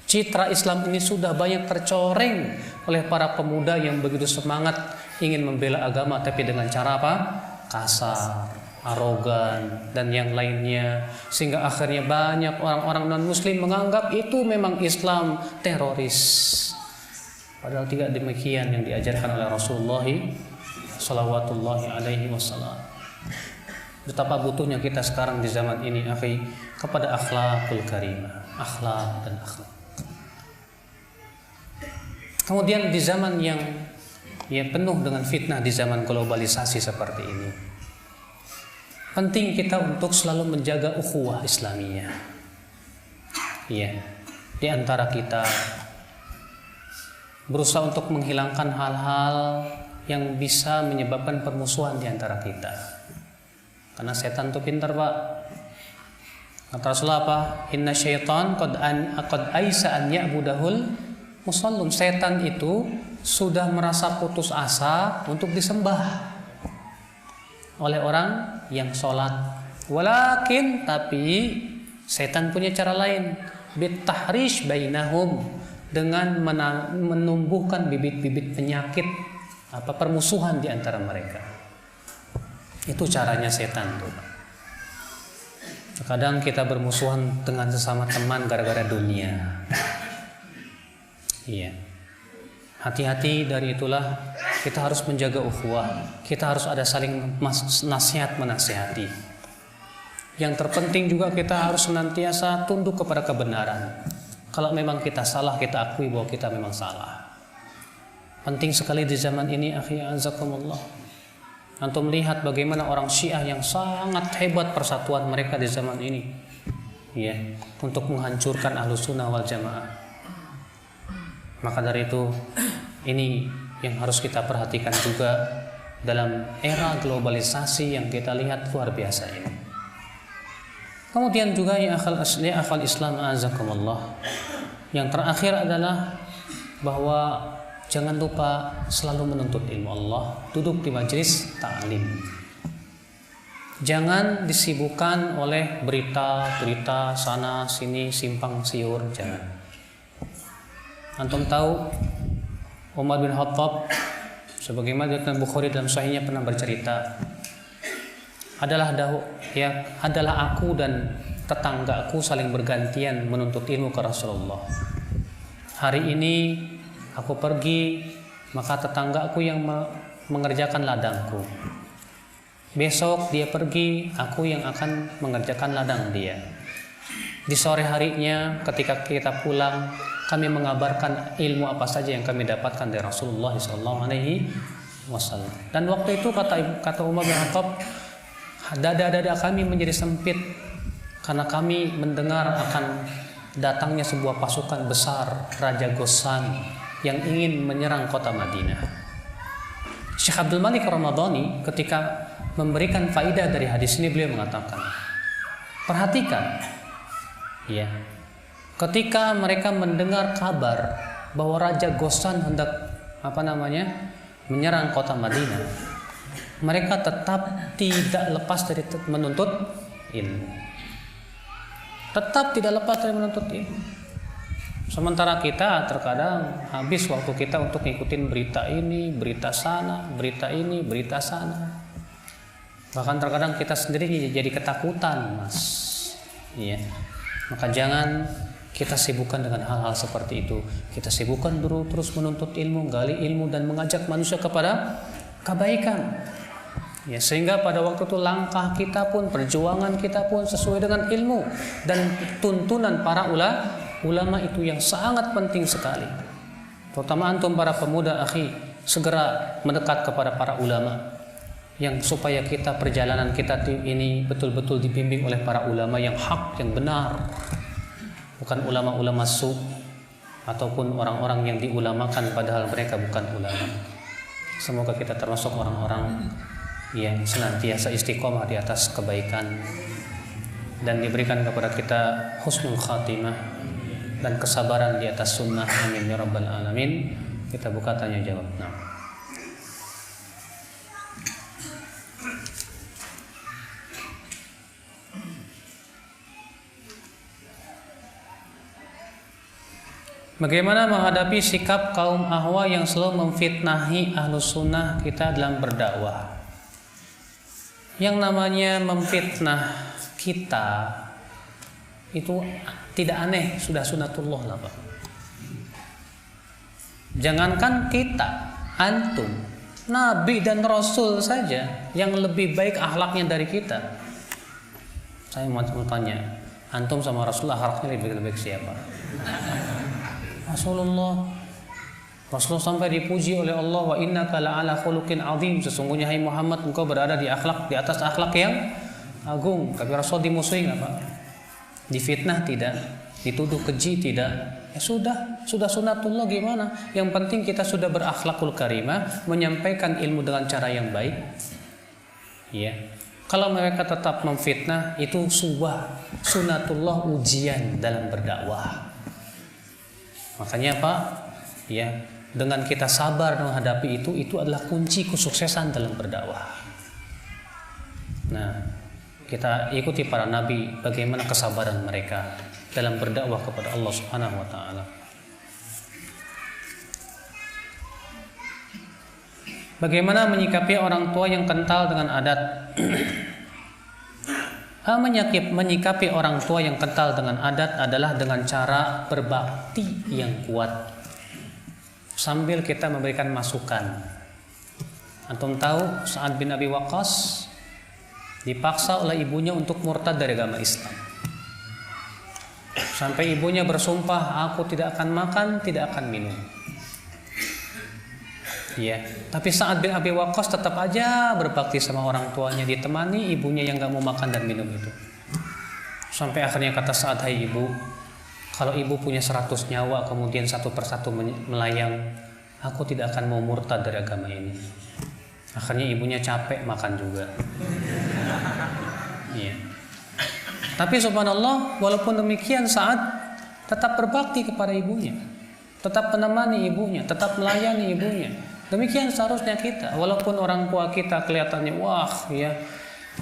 S1: Citra Islam ini sudah banyak tercoreng oleh para pemuda yang begitu semangat ingin membela agama, tapi dengan cara apa? Kasar, arogan, dan yang lainnya. Sehingga akhirnya banyak orang-orang non-muslim menganggap itu memang Islam teroris. Padahal tidak demikian yang diajarkan oleh Rasulullah Shallallahu Alaihi Wasallam. Betapa butuhnya kita sekarang di zaman ini, akhi, kepada akhlakul karimah, akhlak dan akhlak. Kemudian di zaman yang penuh dengan fitnah, di zaman globalisasi seperti ini, penting kita untuk selalu menjaga ukhuwah Islamiyah. Ya, di antara kita berusaha untuk menghilangkan hal-hal yang bisa menyebabkan permusuhan di antara kita. Karena setan itu pintar, Pak. Kata Rasulullah apa? Inna syaitan qad aisa an ya'budahul musallun. Setan itu sudah merasa putus asa untuk disembah oleh orang yang sholat. Walakin, tapi setan punya cara lain, bitahrish bainahum, dengan menumbuhkan bibit-bibit penyakit, permusuhan di antara mereka. Itu caranya setan tuh. Kadang kita bermusuhan dengan sesama teman gara-gara dunia. Iya. Hati-hati, dari itulah kita harus menjaga ukhuwah. Kita harus ada saling nasihat menasihati. Yang terpenting juga kita harus senantiasa tunduk kepada kebenaran. Kalau memang kita salah, kita akui bahwa kita memang salah. Penting sekali di zaman ini, akhi azakumullah. Antum melihat bagaimana orang Syiah yang sangat hebat persatuan mereka di zaman ini, ya, untuk menghancurkan Ahlus Sunnah wal Jamaah. Maka dari itu, ini yang harus kita perhatikan juga dalam era globalisasi yang kita lihat luar biasa ini. Kemudian juga ya akhal Islam azakumullah, yang terakhir adalah bahwa jangan lupa selalu menuntut ilmu Allah, duduk di majelis ta'lim. Jangan disibukkan oleh berita-berita sana sini simpang siur, jangan. Antum tahu Umar bin Khattab, sebagaimana diriwayatkan Bukhari dalam sahihnya, pernah bercerita, adalah aku dan tetanggaku saling bergantian menuntut ilmu ke Rasulullah. Hari ini aku pergi, maka tetanggaku yang mengerjakan ladangku. Besok dia pergi, aku yang akan mengerjakan ladang dia. Di sore harinya ketika kita pulang, kami mengabarkan ilmu apa saja yang kami dapatkan dari Rasulullah SAW. Dan waktu itu kata Umar bin Khattab, dada-dada kami menjadi sempit karena kami mendengar akan datangnya sebuah pasukan besar, Raja Ghassan, yang ingin menyerang kota Madinah. Syekh Abdul Malik Ramadhani ketika memberikan faidah dari hadis ini, beliau mengatakan, perhatikan, ya, ketika mereka mendengar kabar bahwa Raja Ghassan hendak menyerang kota Madinah, mereka tetap tidak lepas dari menuntut ilmu. Tetap tidak lepas dari menuntut ilmu. Sementara kita terkadang habis waktu kita untuk ngikutin berita ini, berita sana, berita ini, berita sana. Bahkan terkadang kita sendiri jadi ketakutan, Mas. Iya. Maka jangan kita sibukkan dengan hal-hal seperti itu. Kita sibukkan dulu terus menuntut ilmu, gali ilmu, dan mengajak manusia kepada kebaikan. Ya, sehingga pada waktu itu langkah kita pun, perjuangan kita pun sesuai dengan ilmu dan tuntunan para ulama itu yang sangat penting sekali. Terutama antum para pemuda, akhi, segera mendekat kepada para ulama, yang supaya kita perjalanan kita ini betul-betul dibimbing oleh para ulama yang hak, yang benar, bukan ulama-ulama su ataupun orang-orang yang diulamakan padahal mereka bukan ulama. Semoga kita termasuk orang-orang yang senantiasa istiqomah di atas kebaikan dan diberikan kepada kita husnul khatimah dan kesabaran di atas sunnah. Amin ya rabbal alamin. Kita buka tanya jawab. Bagaimana menghadapi sikap kaum ahwa yang selalu memfitnahi ahlus sunnah kita dalam berdakwah? Yang namanya memfitnah kita itu tidak aneh, sudah sunatullah lah Pak. Jangankan kita, antum, Nabi dan Rasul saja yang lebih baik akhlaknya dari kita. Saya mau tanya, antum sama Rasulullah akhlaknya lebih baik siapa? Rasulullah sampai dipuji oleh Allah, wa innaka la'ala khuluqin azim, sesungguhnya hai Muhammad engkau berada di atas akhlak yang agung. Tapi Rasul dimusuhi enggak Pak? Difitnah tidak, dituduh keji tidak. Ya sudah sunatullah, gimana? Yang penting kita sudah berakhlakul karimah, menyampaikan ilmu dengan cara yang baik. Ya. Kalau mereka tetap memfitnah, itu sunatullah, ujian dalam berdakwah. Makanya Pak, ya, dengan kita sabar menghadapi itu adalah kunci kesuksesan dalam berdakwah. Nah, kita ikuti para nabi, bagaimana kesabaran mereka dalam berdakwah kepada Allah Subhanahu wa taala. Bagaimana menyikapi orang tua yang kental dengan adat? Menyikapi orang tua yang kental dengan adat adalah dengan cara berbakti yang kuat. sambil kita memberikan masukan. Antum tahu Sa'ad bin Abi Waqqas dipaksa oleh ibunya untuk murtad dari agama Islam. Sampai ibunya bersumpah, aku tidak akan makan, tidak akan minum. Ya, tapi Sa'ad bin Abi Waqqas tetap aja berbakti sama orang tuanya, ditemani ibunya yang gak mau makan dan minum itu. Sampai akhirnya kata Sa'ad, hai ibu, kalau ibu punya 100 nyawa kemudian satu persatu melayang, aku tidak akan mau murtad dari agama ini. Akhirnya ibunya capek makan juga. Iya. Tapi subhanallah, walaupun demikian Sa'ad tetap berbakti kepada ibunya, tetap menemani ibunya, tetap melayani ibunya. Demikian seharusnya kita. Walaupun orang tua kita kelihatannya wah ya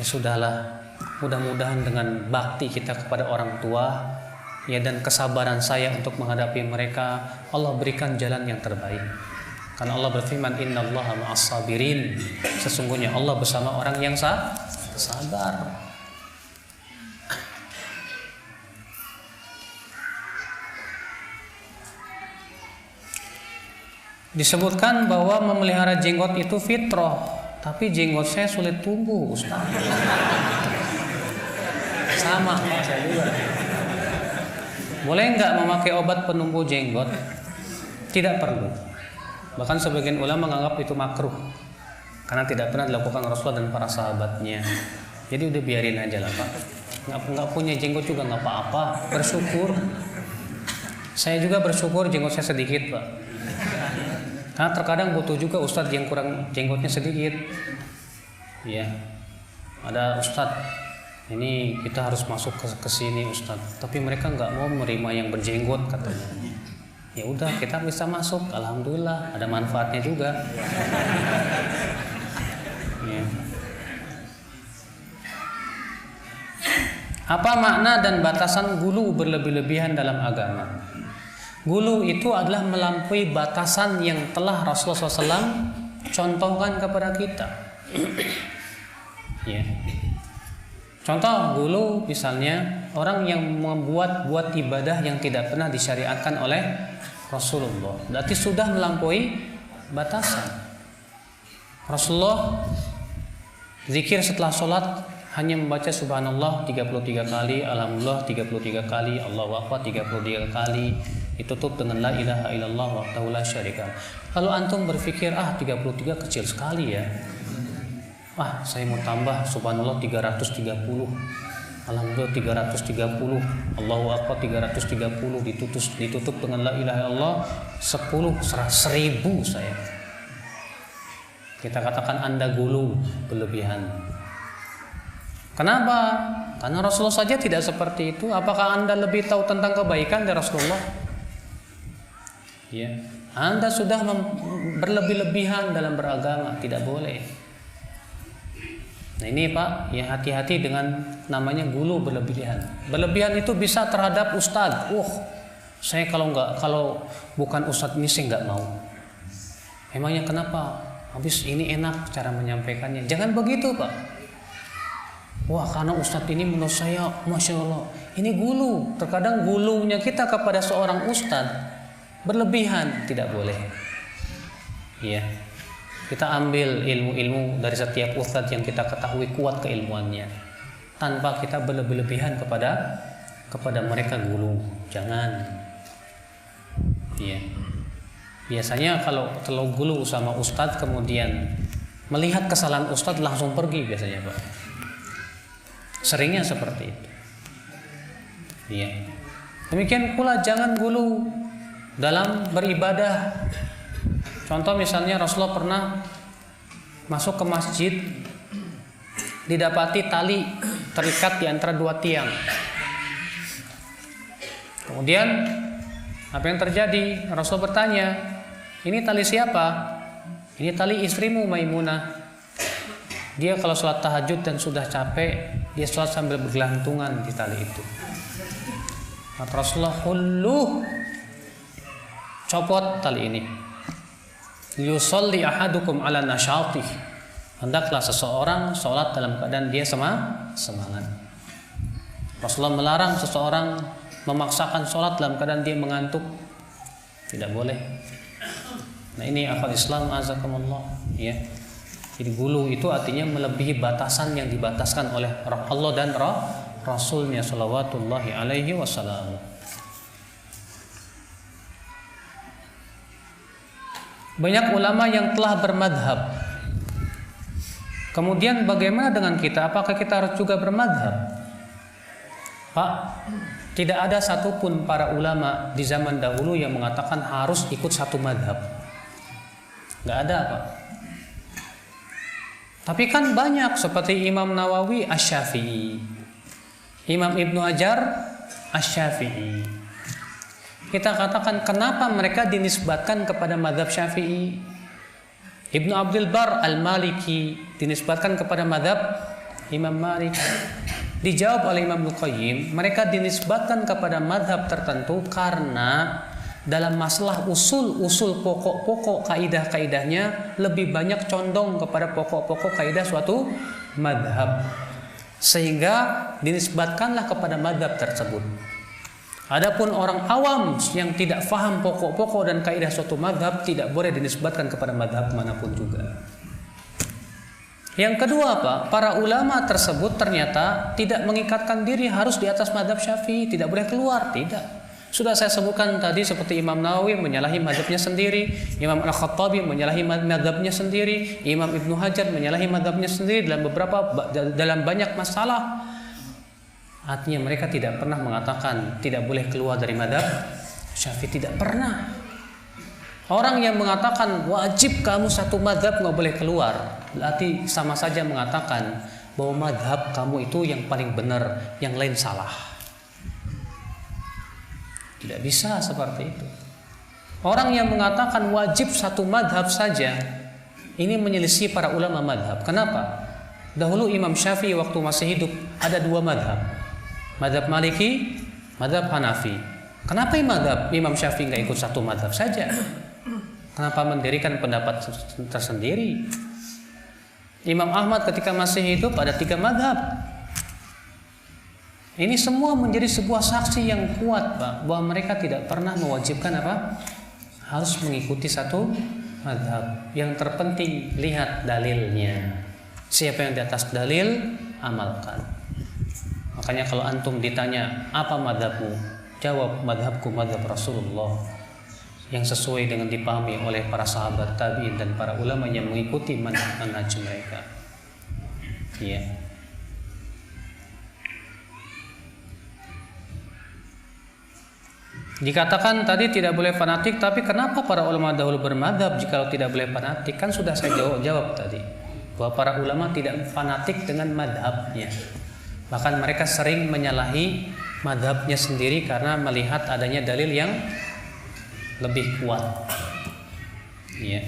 S1: sudahlah. Mudah-mudahan dengan bakti kita kepada orang tua ya dan kesabaran saya untuk menghadapi mereka, Allah berikan jalan yang terbaik. Karena Allah berfirman, innallaha ma'as sabirin. Sesungguhnya Allah bersama orang yang sabar. Disebutkan bahwa memelihara jenggot itu fitrah, tapi jenggot saya sulit tumbuh, Ustaz. Sama saya juga. Boleh nggak memakai obat penumbuh jenggot? Tidak perlu. Bahkan sebagian ulama menganggap itu makruh karena tidak pernah dilakukan Rasulullah dan para sahabatnya. Jadi udah biarin aja lah Pak. Nggak punya jenggot juga nggak apa-apa. Bersyukur. Saya juga bersyukur jenggot saya sedikit Pak. Karena terkadang butuh juga ustadz yang kurang jenggotnya sedikit. Ya, ada ustadz. Ini kita harus masuk ke sini ustadz. Tapi mereka nggak mau menerima yang berjenggot katanya. Ya udah kita bisa masuk, alhamdulillah ada manfaatnya juga. Ya. Apa makna dan batasan gulu berlebih-lebihan dalam agama? Gulu itu adalah melampaui batasan yang telah Rasulullah SAW contohkan kepada kita. Ya. Contoh gulu misalnya orang yang membuat ibadah yang tidak pernah disyariatkan oleh Rasulullah, berarti sudah melampaui batasan. Rasulullah zikir setelah sholat hanya membaca subhanallah 33 kali, alhamdulillah 33 kali, Allahu akbar 33 kali, ditutup dengan la ilaha illallah wahdahu la syarika. Lalu antum berpikir 33 kecil sekali ya. Saya mau tambah subhanallah 330, alhamdulillah 330, Allahu akbar 330, ditutup dengan la ilaha illallah 1000 saya. Kita katakan Anda gulu berlebihan. Kenapa? Karena Rasulullah saja tidak seperti itu. Apakah Anda lebih tahu tentang kebaikan dari Rasulullah? Ya, Anda sudah berlebih-lebihan dalam beragama, tidak boleh. Nah ini Pak, ya hati-hati dengan namanya gulu berlebihan. Berlebihan itu bisa terhadap ustadz. Saya kalau bukan ustadz ini saya nggak mau. Emangnya kenapa? Habis ini enak cara menyampaikannya. Jangan begitu Pak. Karena ustadz ini menurut saya, masya Allah, ini gulu. Terkadang gulunya kita kepada seorang ustadz berlebihan, tidak boleh. Ya. Kita ambil ilmu-ilmu dari setiap ustadz yang kita ketahui kuat keilmuannya, tanpa kita berlebih-lebihan kepada mereka gulu. Jangan. Ya. Biasanya kalau terlalu gulu sama ustadz kemudian melihat kesalahan ustadz langsung pergi biasanya Pak. Seringnya seperti itu. Ya. Demikian pula jangan gulu dalam beribadah. Contoh misalnya Rasulullah pernah masuk ke masjid, didapati tali terikat di antara dua tiang. Kemudian apa yang terjadi? Rasul bertanya, ini tali siapa? Ini tali istrimu Maimunah. Dia kalau sholat tahajud dan sudah capek, dia sholat sambil bergelantungan di tali itu. Maka Rasulullah copot tali ini. Yusolli ahadukum ala nasyatih. Hendaklah seseorang sholat dalam keadaan dia semangat. Rasulullah melarang seseorang memaksakan sholat dalam keadaan dia mengantuk. Tidak boleh. Nah ini akal Islam azakumullah ya. Jadi gulu itu artinya melebihi batasan yang dibataskan oleh Allah dan Rasulnya salawatullahi alaihi wasallam. Banyak ulama yang telah bermadhab. Kemudian bagaimana dengan kita? Apakah kita harus juga bermadhab? Pak, tidak ada satupun para ulama di zaman dahulu yang mengatakan harus ikut satu madhab. Nggak ada, Pak. Tapi kan banyak seperti Imam Nawawi Asy-Syafi'i, Imam Ibnu Hajar Asy-Syafi'i. Kita katakan kenapa mereka dinisbatkan kepada madhab Syafi'i. Ibnu Abdul Bar Al-Maliki dinisbatkan kepada madhab Imam Malik. Dijawab oleh Imam Al-Qayyim, mereka dinisbatkan kepada madhab tertentu karena dalam masalah usul pokok-pokok kaidah-kaidahnya lebih banyak condong kepada pokok-pokok kaidah suatu madhab, sehingga dinisbatkanlah kepada madhab tersebut. Adapun orang awam yang tidak faham pokok-pokok dan kaidah suatu madhab tidak boleh dinisbatkan kepada madhab manapun juga. Yang kedua, Pak, para ulama tersebut ternyata tidak mengikatkan diri harus di atas madhab Syafi'i, tidak boleh keluar, tidak. Sudah saya sebutkan tadi seperti Imam Nawawi menyalahi madhabnya sendiri, Imam Al-Khattabi menyalahi madhabnya sendiri, Imam Ibnu Hajar menyalahi madhabnya sendiri dalam banyak masalah. Artinya mereka tidak pernah mengatakan tidak boleh keluar dari madhab Syafi'i, tidak pernah. Orang yang mengatakan wajib kamu satu madhab nggak boleh keluar, berarti sama saja mengatakan bahwa madhab kamu itu yang paling benar, yang lain salah. Tidak bisa seperti itu. Orang yang mengatakan wajib satu madhab saja, ini menyelisih para ulama madhab. Kenapa? Dahulu Imam Syafi'i waktu masih hidup ada dua madhab, madhab Maliki, madhab Hanafi. Kenapa Imam Syafi'i nggak ikut satu madhab saja? Kenapa mendirikan pendapat tersendiri? Imam Ahmad ketika masih hidup ada 3 madhab. Ini semua menjadi sebuah saksi yang kuat, Pak, bahwa mereka tidak pernah mewajibkan apa? Harus mengikuti satu madhab. Yang terpenting lihat dalilnya. Siapa yang di atas dalil, amalkan. Makanya kalau antum ditanya apa madhabmu, jawab madhabku madhab Rasulullah, yang sesuai dengan dipahami oleh para sahabat tabi'in dan para ulama yang mengikuti manhaj mereka. Iya. Dikatakan tadi tidak boleh fanatik, tapi kenapa para ulama dahulu bermadhab jika tidak boleh fanatik? Kan sudah saya jawab tadi bahwa para ulama tidak fanatik dengan madhabnya. Bahkan mereka sering menyalahi madhabnya sendiri karena melihat adanya dalil yang lebih kuat. Ya.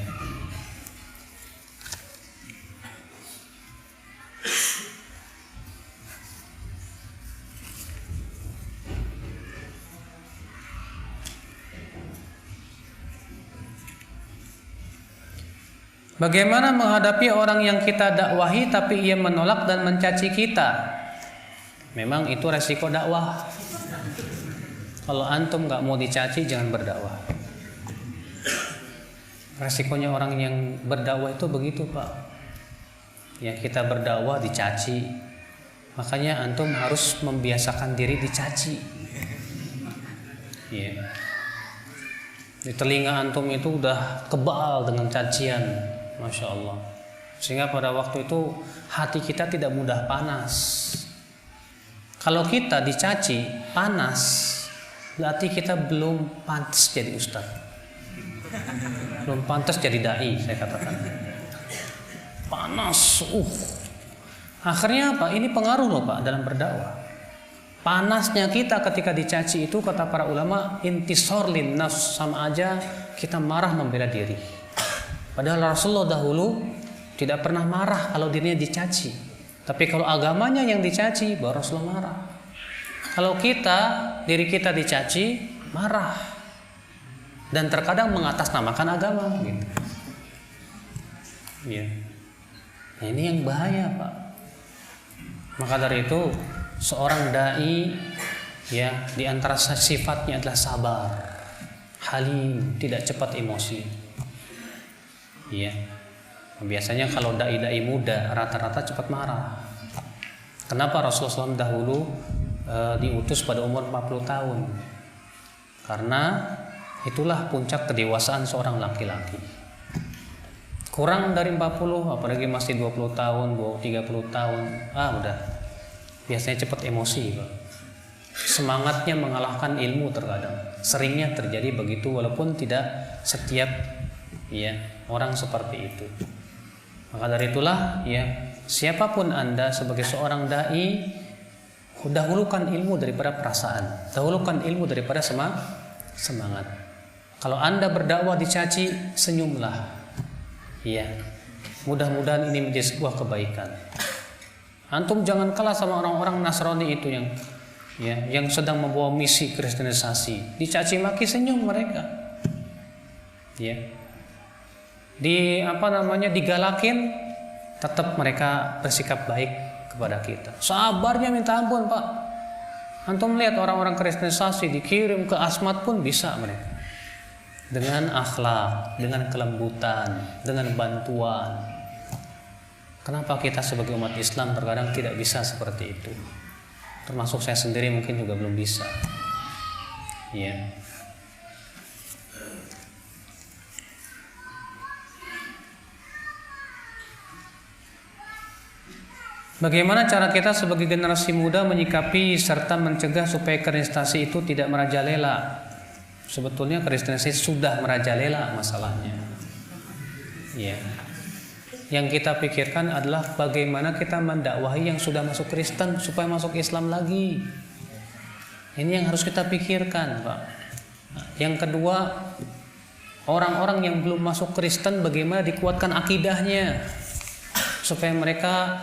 S1: Bagaimana menghadapi orang yang kita dakwahi tapi ia menolak dan mencaci kita? Memang itu resiko dakwah. Kalau antum nggak mau dicaci, jangan berdakwah. Resikonya orang yang berdakwah itu begitu, Pak. Ya, kita berdakwah dicaci. Makanya antum harus membiasakan diri dicaci. Ya. Di telinga antum itu udah kebal dengan cacian, Masya Allah. Sehingga pada waktu itu hati kita tidak mudah panas. Kalau kita dicaci panas, berarti kita belum pantas jadi ustaz, belum pantas jadi dai, saya katakan. Panas, akhirnya apa? Ini pengaruh loh, Pak, dalam berdakwah. Panasnya kita ketika dicaci itu, kata para ulama, intisor linnas, sama aja kita marah membela diri. Padahal Rasulullah dahulu tidak pernah marah kalau dirinya dicaci. Tapi kalau agamanya yang dicaci, baru Rasulullah marah. Kalau diri kita dicaci, marah. Dan terkadang mengatasnamakan agama. Gitu. Ya. Nah, ini yang bahaya, Pak. Maka dari itu, seorang dai, ya, di antara sifatnya adalah sabar, halim, tidak cepat emosi. Iya. Biasanya kalau dai-dai muda rata-rata cepat marah. Kenapa Rasulullah SAW dahulu diutus pada umur 40 tahun? Karena itulah puncak kedewasaan seorang laki-laki. Kurang dari 40, apalagi masih 20 tahun, 30 tahun, udah. Biasanya cepat emosi, Pak. Semangatnya mengalahkan ilmu terkadang. Seringnya terjadi begitu, walaupun tidak setiap orang seperti itu. Maka dari itulah siapapun Anda sebagai seorang dai, dahulukan ilmu daripada perasaan, dahulukan ilmu daripada semangat. Kalau Anda berdakwah dicaci, senyumlah. Mudah-mudahan ini menjadi sebuah kebaikan. Antum jangan kalah sama orang-orang Nasrani itu yang sedang membawa misi kristenisasi. Dicaci maki, senyum mereka. Digalakin, tetap mereka bersikap baik kepada kita. Sabarnya minta ampun, Pak. Antum lihat orang-orang kristenisasi dikirim ke Asmat pun bisa mereka. Dengan akhlak, dengan kelembutan, dengan bantuan. Kenapa kita sebagai umat Islam terkadang tidak bisa seperti itu? Termasuk saya sendiri mungkin juga belum bisa. Bagaimana cara kita sebagai generasi muda menyikapi serta mencegah supaya kristenisasi itu tidak merajalela? Sebetulnya kristenisasi sudah merajalela masalahnya. Yang kita pikirkan adalah bagaimana kita mendakwahi yang sudah masuk Kristen supaya masuk Islam lagi. Ini yang harus kita pikirkan, Pak. Yang kedua, orang-orang yang belum masuk Kristen bagaimana dikuatkan akidahnya supaya mereka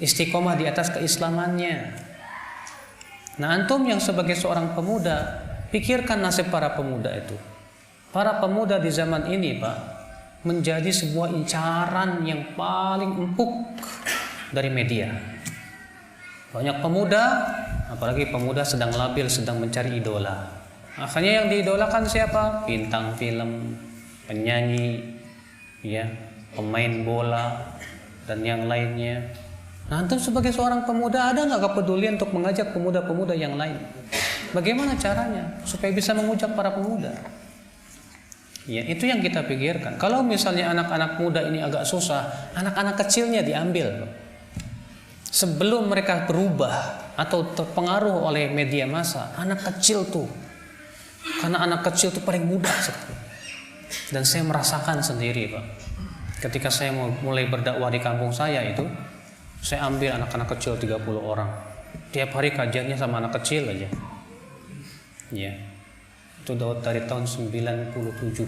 S1: istiqomah di atas keislamannya. Nah, antum yang sebagai seorang pemuda, pikirkan nasib para pemuda itu. Para pemuda di zaman ini, Pak, menjadi sebuah incaran yang paling empuk dari media. Banyak pemuda, apalagi pemuda sedang labil, sedang mencari idola. Akhirnya yang diidolakan siapa? Bintang film, penyanyi, pemain bola, dan yang lainnya. Nah, antum sebagai seorang pemuda ada nggak kepedulian untuk mengajak pemuda-pemuda yang lain? Bagaimana caranya supaya bisa mengujak para pemuda? Itu yang kita pikirkan. Kalau misalnya anak-anak muda ini agak susah, anak-anak kecilnya diambil. Sebelum mereka berubah atau terpengaruh oleh media massa, anak kecil tuh. Karena anak kecil tuh paling mudah sekali. Dan saya merasakan sendiri, Pak. Ketika saya mulai berdakwah di kampung saya itu, saya ambil anak-anak kecil 30 orang. Tiap hari kajiannya sama anak kecil aja. Itu dari tahun 97.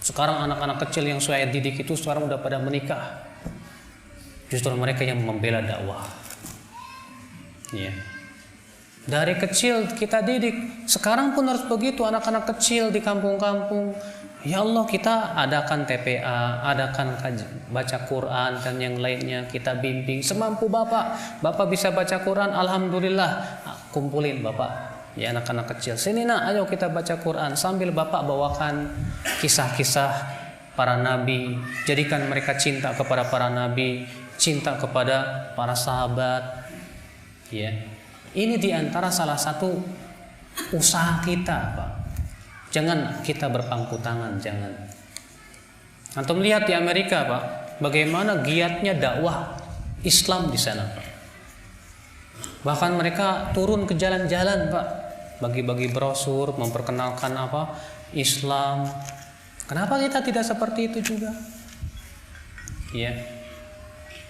S1: Sekarang anak-anak kecil yang saya didik itu sekarang udah pada menikah. Justru mereka yang membela dakwah. Dari kecil kita didik. Sekarang pun harus begitu, anak-anak kecil di kampung-kampung. Ya Allah, kita adakan TPA, adakan baca Quran dan yang lainnya, kita bimbing semampu Bapak. Bapak bisa baca Quran, alhamdulillah. Kumpulin Bapak. Anak-anak kecil, sini nak, ayo kita baca Quran sambil Bapak bawakan kisah-kisah para nabi, jadikan mereka cinta kepada para nabi, cinta kepada para sahabat. Ini diantara salah satu usaha kita, Pak. Jangan kita berpangku tangan, jangan. Antum lihat di Amerika, Pak, bagaimana giatnya dakwah Islam di sana, Pak. Bahkan mereka turun ke jalan-jalan, Pak, bagi-bagi brosur, memperkenalkan Islam. Kenapa kita tidak seperti itu juga?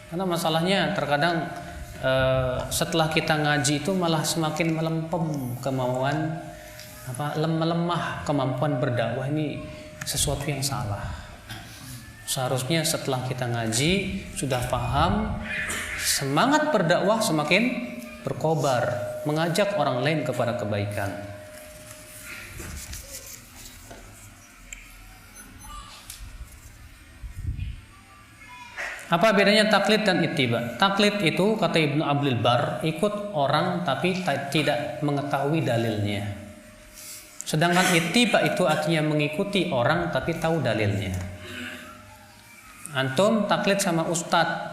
S1: Karena masalahnya terkadang setelah kita ngaji itu malah semakin melempem kemauan melemah kemampuan berdakwah. Ini sesuatu yang salah. Seharusnya setelah kita ngaji sudah paham, semangat berdakwah semakin berkobar, mengajak orang lain kepada kebaikan. Apa bedanya taklid dan ittiba? Taklid itu kata Ibnu Abdul Bar, ikut orang tapi tidak mengetahui dalilnya. Sedangkan ittiba itu artinya mengikuti orang tapi tahu dalilnya. Antum taklid sama ustadz,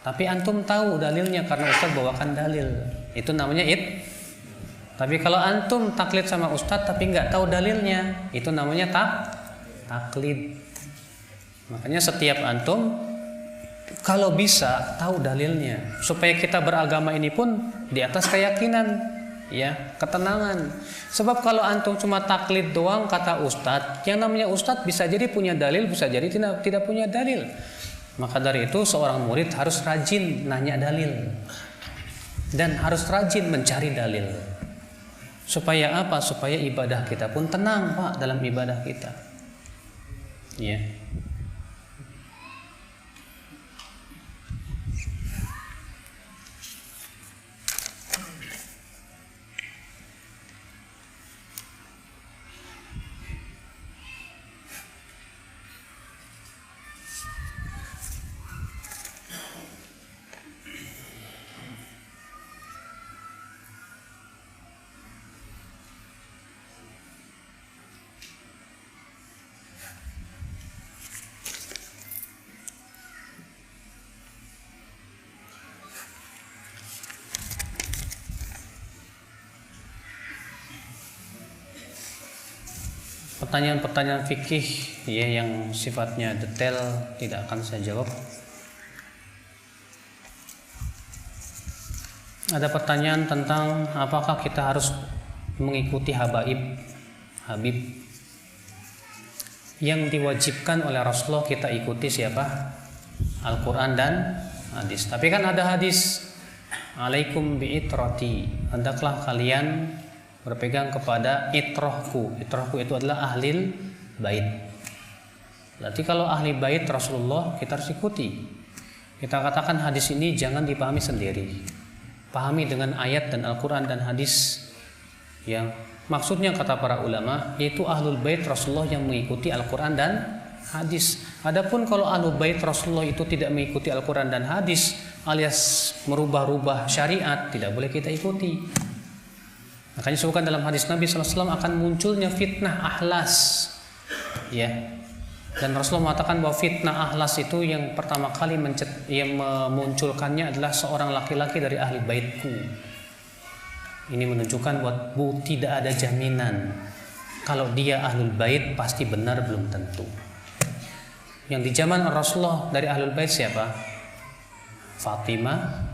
S1: tapi antum tahu dalilnya karena ustadz bawakan dalil. Itu namanya Tapi kalau antum taklid sama ustadz tapi nggak tahu dalilnya, itu namanya taklid. Makanya setiap antum kalau bisa tahu dalilnya, supaya kita beragama ini pun di atas keyakinan, ya, ketenangan. Sebab kalau antum cuma taklid doang kata ustadz, yang namanya ustadz bisa jadi punya dalil, bisa jadi tidak punya dalil. Maka dari itu seorang murid harus rajin nanya dalil dan harus rajin mencari dalil. Supaya apa? Supaya ibadah kita pun tenang, Pak, dalam ibadah kita. Ya. Pertanyaan-pertanyaan fikih ya yang sifatnya detail tidak akan saya jawab. Ada pertanyaan tentang apakah kita harus mengikuti Habib yang diwajibkan oleh Rasulullah kita ikuti siapa? Al-Quran dan hadis. Tapi kan ada hadis, alaikum bi'itrati, hendaklah kalian berpegang kepada itrahku. Itrahku itu adalah ahlil bait. Berarti kalau ahli bait Rasulullah kita harus ikuti. Kita katakan hadis ini jangan dipahami sendiri. Pahami dengan ayat dan Al-Quran dan hadis yang maksudnya kata para ulama yaitu ahlul bait Rasulullah yang mengikuti Al-Quran dan hadis. Adapun kalau ahlul bait Rasulullah itu tidak mengikuti Al-Quran dan hadis alias merubah-rubah syariat, tidak boleh kita ikuti. Makanya disebutkan dalam hadis Nabi SAW akan munculnya fitnah ahlas, ya. Dan Rasulullah mengatakan bahwa fitnah ahlas itu yang pertama kali yang memunculkannya adalah seorang laki-laki dari ahli baitku. Ini menunjukkan bahwa tidak ada jaminan kalau dia ahlul bait pasti benar, belum tentu. Yang di zaman Rasulullah dari ahlul bait siapa? Fatimah,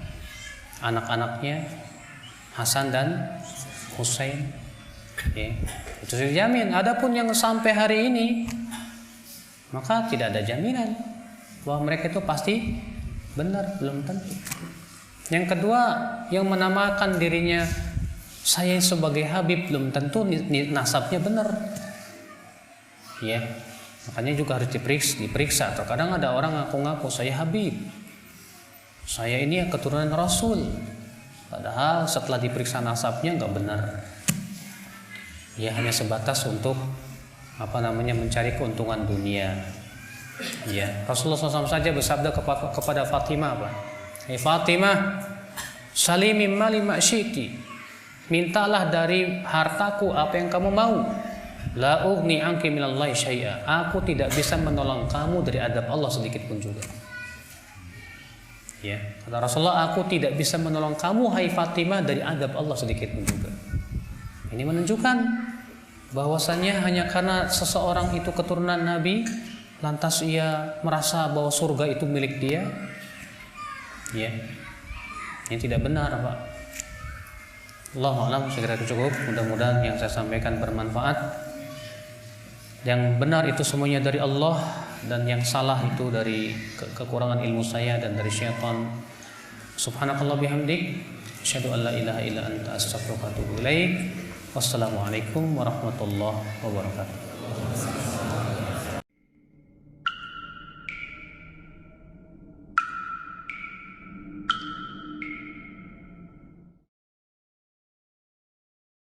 S1: anak-anaknya Hasan dan Husain, ya, itu dijamin. Adapun yang sampai hari ini, maka tidak ada jaminan bahwa mereka itu pasti benar, belum tentu. Yang kedua, yang menamakan dirinya saya sebagai Habib belum tentu nasabnya benar, ya. Makanya juga harus diperiksa. Terkadang ada orang ngaku-ngaku saya Habib, saya ini keturunan Rasul. Padahal setelah diperiksa nasabnya nggak benar. Ya hanya sebatas untuk mencari keuntungan dunia. Ya, Rasulullah SAW saja bersabda kepada Fatimah apa? Hei Fatimah, salimi mali masyiti. Mintalah dari hartaku apa yang kamu mau. La ughni anki minallahi syai'a. Aku tidak bisa menolong kamu dari adab Allah sedikit pun juga. Ya, kata Rasulullah, aku tidak bisa menolong kamu hai Fatimah dari adab Allah sedikit pun juga. Ini menunjukkan bahwasannya hanya karena seseorang itu keturunan Nabi lantas ia merasa bahwa surga itu milik dia. Ya. Ini tidak benar, Pak. Allahu a'lam, segera cukup. Mudah-mudahan yang saya sampaikan bermanfaat. Yang benar itu semuanya dari Allah, dan yang salah itu dari kekurangan ilmu saya dan dari syaitan. Subhanakallah bihamdik, asyhadu an la ilaha illa anta astaghfiruka wa atubu ilaik. Wassalamualaikum warahmatullahi wabarakatuh.